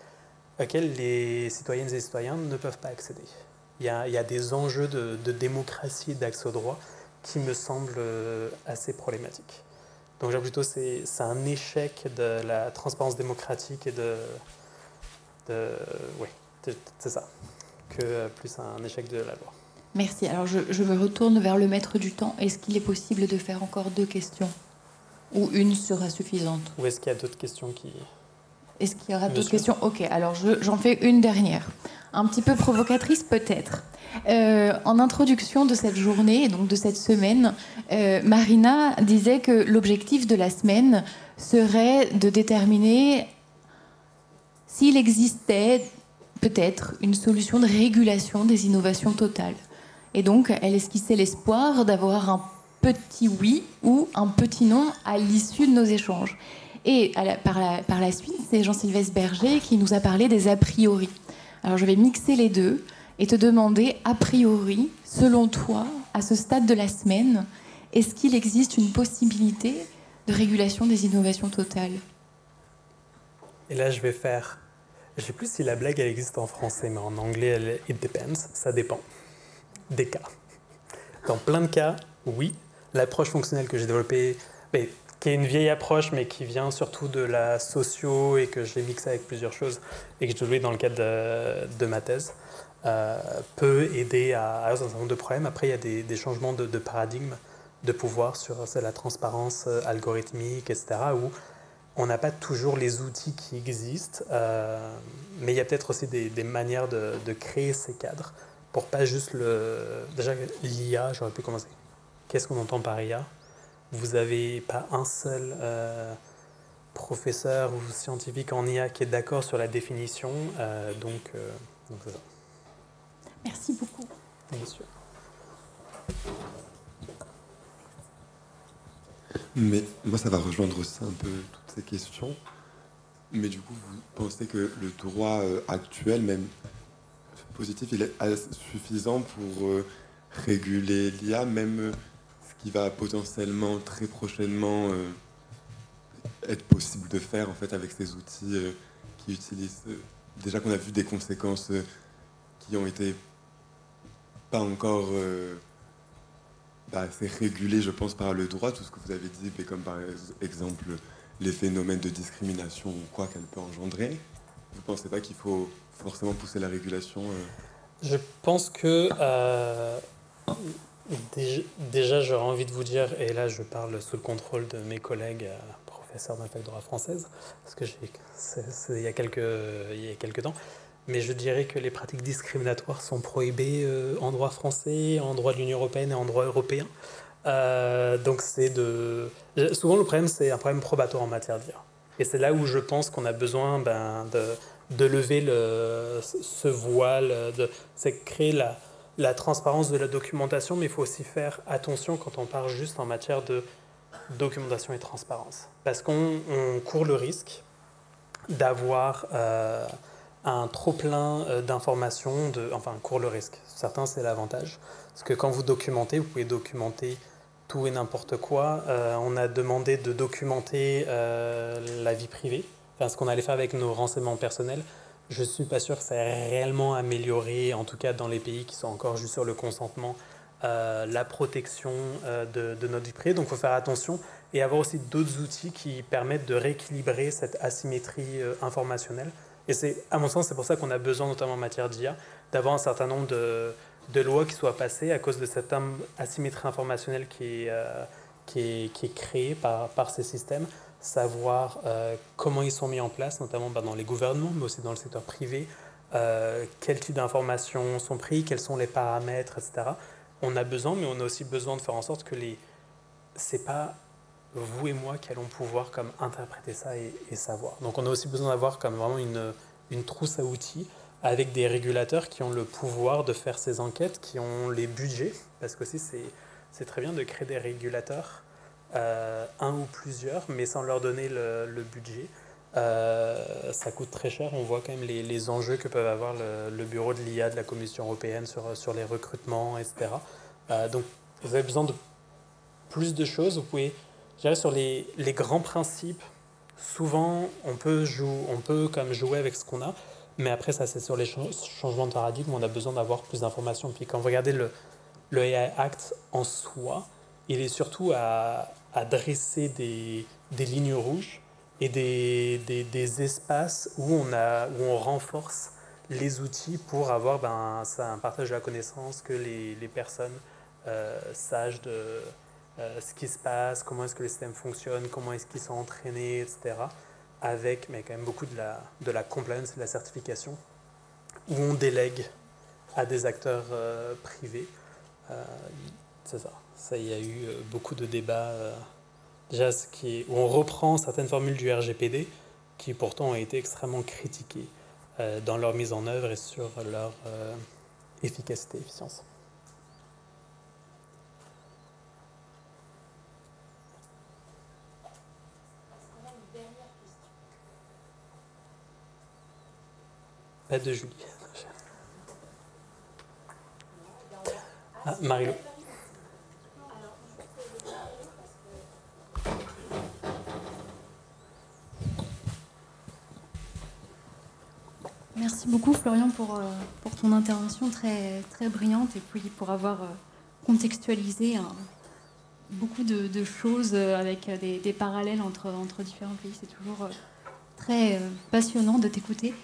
auquel les citoyennes et les citoyens ne peuvent pas accéder. Il y a des enjeux de démocratie et d'accès au droit qui me semblent assez problématiques. Donc plutôt c'est un échec de la transparence démocratique et c'est ça, que plus un échec de la loi. Merci. Alors je me retourne vers le maître du temps. Est-ce qu'il est possible de faire encore 2 questions? Ou une sera suffisante? Ou est-ce qu'il y a d'autres questions qui... Est-ce qu'il y aura d'autres questions? Ok, alors j'en fais une dernière. Un petit peu provocatrice peut-être. En introduction de cette journée, et donc de cette semaine, Marina disait que l'objectif de la semaine serait de déterminer s'il existait peut-être une solution de régulation des innovations totales. Et donc, elle esquissait l'espoir d'avoir un petit oui ou un petit non à l'issue de nos échanges. Et par la suite, c'est Jean-Sylvestre Berger qui nous a parlé des a priori. Alors, je vais mixer les deux et te demander, a priori, selon toi, à ce stade de la semaine, est-ce qu'il existe une possibilité de régulation des innovations totales? Et là, je ne sais plus si la blague elle existe en français, mais en anglais, it depends, ça dépend des cas. Dans plein de cas, oui. L'approche fonctionnelle que j'ai développée, qui est une vieille approche, mais qui vient surtout de la socio et que je l'ai mixée avec plusieurs choses et que je développais dans le cadre de ma thèse, peut aider à résoudre un certain nombre de problèmes. Après, il y a des changements de paradigme, de pouvoir sur la transparence algorithmique, etc., où on n'a pas toujours les outils qui existent, mais il y a peut-être aussi des manières de créer ces cadres pour pas juste Déjà, l'IA, j'aurais pu commencer. Qu'est-ce qu'on entend par IA? Vous n'avez pas un seul professeur ou scientifique en IA qui est d'accord sur la définition, donc c'est ça. Merci beaucoup. Bien sûr. Mais moi, ça va rejoindre aussi un peu toutes ces questions. Mais du coup, vous pensez que le droit actuel, même positif, il est suffisant pour réguler l'IA, même ce qui va potentiellement très prochainement être possible de faire en fait avec ces outils qui utilisent déjà qu'on a vu des conséquences qui ont été pas encore assez régulées, je pense, par le droit, tout ce que vous avez dit, mais comme par exemple les phénomènes de discrimination ou quoi qu'elle peut engendrer. Vous ne pensez pas qu'il faut forcément pousser la régulation Je pense que déjà, j'aurais envie de vous dire, et là je parle sous le contrôle de mes collègues professeurs de la fac de droit française, parce que il y a quelques temps, mais je dirais que les pratiques discriminatoires sont prohibées en droit français, en droit de l'Union européenne et en droit européen. Donc souvent le problème, c'est un problème probatoire en matière d'IA. Et c'est là où je pense qu'on a besoin de lever ce voile, c'est créer la transparence de la documentation, mais il faut aussi faire attention quand on parle juste en matière de documentation et transparence. Parce qu'on court le risque d'avoir un trop-plein d'informations, enfin on court le risque. Certains, c'est l'avantage. Parce que quand vous documentez, vous pouvez documenter tout et n'importe quoi. On a demandé de documenter la vie privée, enfin, ce qu'on allait faire avec nos renseignements personnels. Je ne suis pas sûr que ça ait réellement amélioré, en tout cas dans les pays qui sont encore juste sur le consentement, la protection de notre vie privée. Donc il faut faire attention et avoir aussi d'autres outils qui permettent de rééquilibrer cette asymétrie informationnelle. Et à mon sens, c'est pour ça qu'on a besoin, notamment en matière d'IA, d'avoir un certain nombre de lois qui soient passées à cause de cette asymétrie informationnelle qui est créée par ces systèmes, savoir comment ils sont mis en place, notamment dans les gouvernements, mais aussi dans le secteur privé, quel type d'informations sont prises, quels sont les paramètres, etc. On a besoin, mais on a aussi besoin de faire en sorte que c'est pas vous et moi qui allons pouvoir comme interpréter ça et savoir. Donc on a aussi besoin d'avoir comme vraiment une trousse à outils avec des régulateurs qui ont le pouvoir de faire ces enquêtes, qui ont les budgets, parce que aussi c'est très bien de créer des régulateurs, un ou plusieurs, mais sans leur donner le budget. Ça coûte très cher, on voit quand même les enjeux que peuvent avoir le bureau de l'IA de la Commission européenne sur les recrutements, etc. Donc vous avez besoin de plus de choses. Vous pouvez, je dirais, sur les grands principes, souvent on peut comme jouer avec ce qu'on a, mais après ça c'est sur les changements de paradigme, on a besoin d'avoir plus d'informations. Puis quand vous regardez le AI Act en soi, il est surtout à dresser des lignes rouges et des espaces où on renforce les outils pour avoir un partage de la connaissance, que les personnes sachent de ce qui se passe, comment est-ce que le système fonctionne, comment est-ce qu'ils sont entraînés, etc. Avec mais quand même beaucoup de la compliance et de la certification, où on délègue à des acteurs privés. C'est ça. Ça, il y a eu beaucoup de débats. Déjà, où on reprend certaines formules du RGPD qui pourtant ont été extrêmement critiquées dans leur mise en œuvre et sur leur efficacité et efficience. Pas de Julie. Ah, Marie-Lou. Merci beaucoup Florian pour ton intervention très, très brillante et puis pour avoir contextualisé beaucoup de choses avec des parallèles entre différents pays. C'est toujours très passionnant de t'écouter.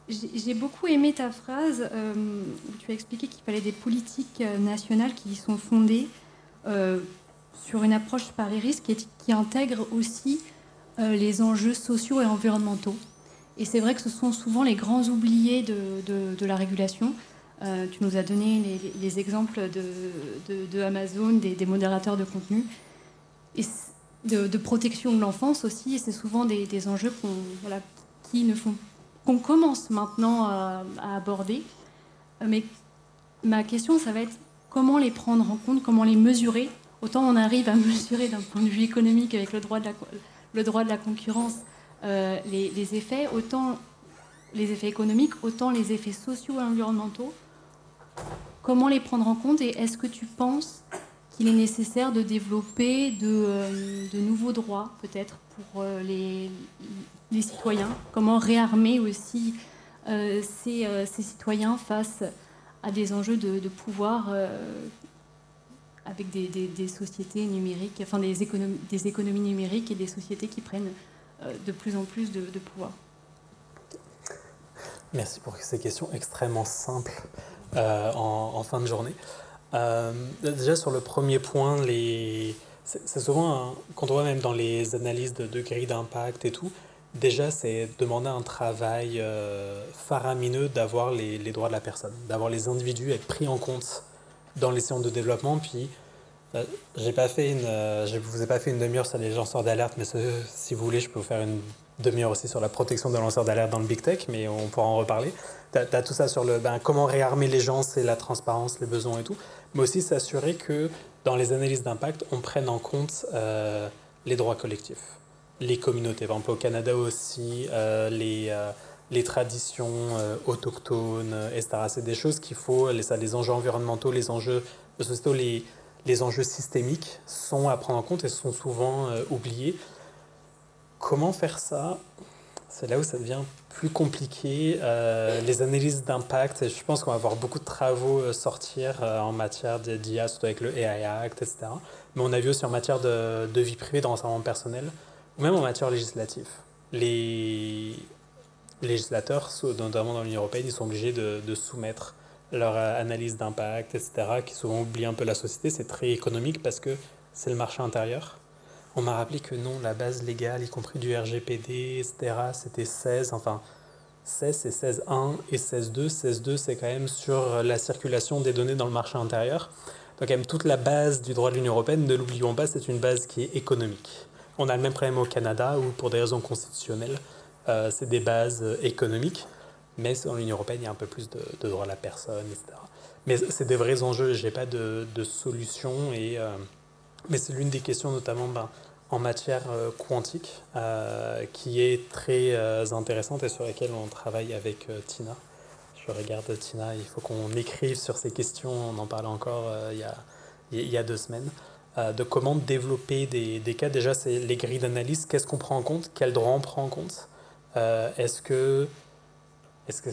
J'ai beaucoup aimé ta phrase où tu as expliqué qu'il fallait des politiques nationales qui sont fondées sur une approche pari-risque et qui intègrent aussi les enjeux sociaux et environnementaux. Et c'est vrai que ce sont souvent les grands oubliés de la régulation. Tu nous as donné les exemples de Amazon, des modérateurs de contenu. Et de protection de l'enfance aussi. Et c'est souvent des enjeux qu'on commence maintenant à aborder. Mais ma question, ça va être comment les prendre en compte, comment les mesurer. Autant on arrive à mesurer d'un point de vue économique avec le droit de la concurrence les effets, autant les effets économiques, autant les effets sociaux et environnementaux. Comment les prendre en compte, et est-ce que tu penses qu'il est nécessaire de développer de nouveaux droits, peut-être, pour les citoyens? Comment réarmer aussi ces citoyens face à des enjeux de pouvoir avec des sociétés numériques, enfin des économies numériques et des sociétés qui prennent de plus en plus de pouvoir? Merci pour ces questions extrêmement simples en fin de journée. Déjà sur le premier point, c'est souvent, quand on voit même dans les analyses de grilles d'impact et tout, déjà c'est demander un travail faramineux d'avoir les droits de la personne, d'avoir les individus être pris en compte dans les séances de développement. Puis je vous ai pas fait une demi-heure sur les lanceurs d'alerte, mais si vous voulez, je peux vous faire une demi-heure aussi sur la protection des lanceurs d'alerte dans le Big Tech, mais on pourra en reparler. Tu as tout ça sur comment réarmer les gens, c'est la transparence, les besoins et tout, mais aussi s'assurer que dans les analyses d'impact, on prenne en compte les droits collectifs, les communautés. Par exemple, au Canada aussi, les traditions autochtones, etc. C'est des choses qu'il faut, les enjeux environnementaux, les enjeux sociétaux, les enjeux systémiques sont à prendre en compte et sont souvent oubliés. Comment faire ça? C'est là où ça devient plus compliqué. Les analyses d'impact, je pense qu'on va avoir beaucoup de travaux sortir en matière d'IA, surtout avec le AI Act, etc. Mais on a vu aussi en matière de vie privée, de renseignement personnel, ou même en matière législative. Les législateurs, notamment dans l'Union européenne, ils sont obligés de soumettre leur analyse d'impact, etc., qui souvent oublie un peu la société. C'est très économique parce que c'est le marché intérieur. On m'a rappelé que non, la base légale, y compris du RGPD, etc., c'était 16, enfin 16, c'est 16.1 et 16.2. 16.2, c'est quand même sur la circulation des données dans le marché intérieur. Donc quand même toute la base du droit de l'Union européenne, ne l'oublions pas, c'est une base qui est économique. On a le même problème au Canada, où pour des raisons constitutionnelles, c'est des bases économiques, mais dans l'Union européenne, il y a un peu plus de droit à la personne, etc. Mais c'est des vrais enjeux, je n'ai pas de solution, mais c'est l'une des questions notamment en matière quantique, qui est très intéressante et sur laquelle on travaille avec Tina. Je regarde Tina, il faut qu'on écrive sur ces questions, on en parlait encore il y a 2 semaines, de comment développer des cas. Déjà, c'est les grilles d'analyse, qu'est-ce qu'on prend en compte, quels droits on prend en compte, est-ce que,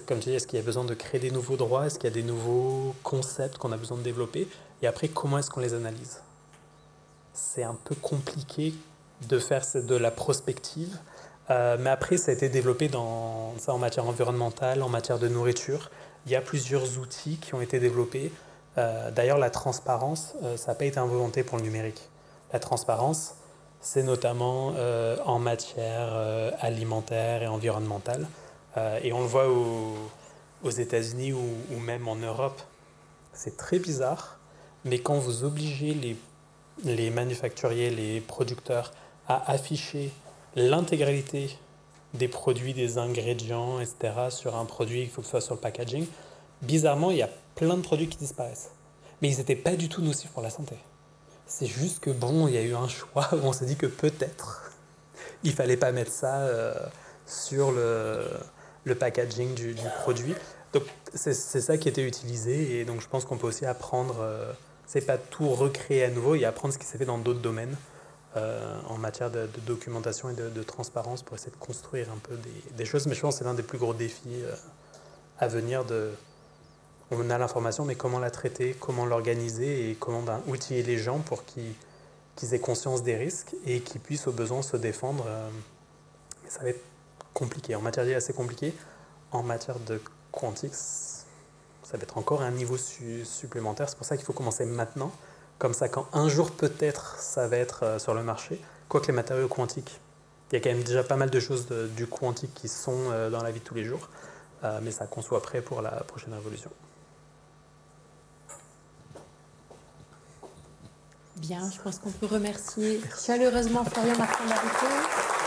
comme tu dis, est-ce qu'il y a besoin de créer des nouveaux droits, est-ce qu'il y a des nouveaux concepts qu'on a besoin de développer, et après, comment est-ce qu'on les analyse? C'est un peu compliqué de faire de la prospective, mais après ça a été développé en matière environnementale, en matière de nourriture. Il y a plusieurs outils qui ont été développés. D'ailleurs, la transparence, ça n'a pas été inventé pour le numérique. La transparence, c'est notamment en matière alimentaire et environnementale. Et on le voit aux États-Unis ou même en Europe. C'est très bizarre, mais quand vous obligez les manufacturiers, les producteurs à afficher l'intégralité des produits, des ingrédients, etc. sur un produit, il faut que ce soit sur le packaging, bizarrement, il y a plein de produits qui disparaissent. Mais ils n'étaient pas du tout nocifs pour la santé. C'est juste que bon, il y a eu un choix où on s'est dit que peut-être il fallait pas mettre ça sur le packaging du produit. Donc c'est ça qui était utilisé, et donc je pense qu'on peut aussi apprendre, c'est pas tout recréer à nouveau, et apprendre ce qui s'est fait dans d'autres domaines en matière de documentation et de transparence pour essayer de construire un peu des choses. Mais je pense que c'est l'un des plus gros défis à venir. On a l'information, mais comment la traiter, comment l'organiser et comment outiller les gens pour qu'ils aient conscience des risques et qu'ils puissent au besoin se défendre. Ça va être compliqué. En matière d'IA, c'est compliqué. En matière de quantique, ça va être encore un niveau supplémentaire. C'est pour ça qu'il faut commencer maintenant. Comme ça, quand un jour peut-être ça va être sur le marché, quoique les matériaux quantiques, il y a quand même déjà pas mal de choses du quantique qui sont dans la vie de tous les jours, mais ça qu'on soit prêt pour la prochaine révolution. Bien, je pense qu'on peut remercier chaleureusement Florian Martin-Marico.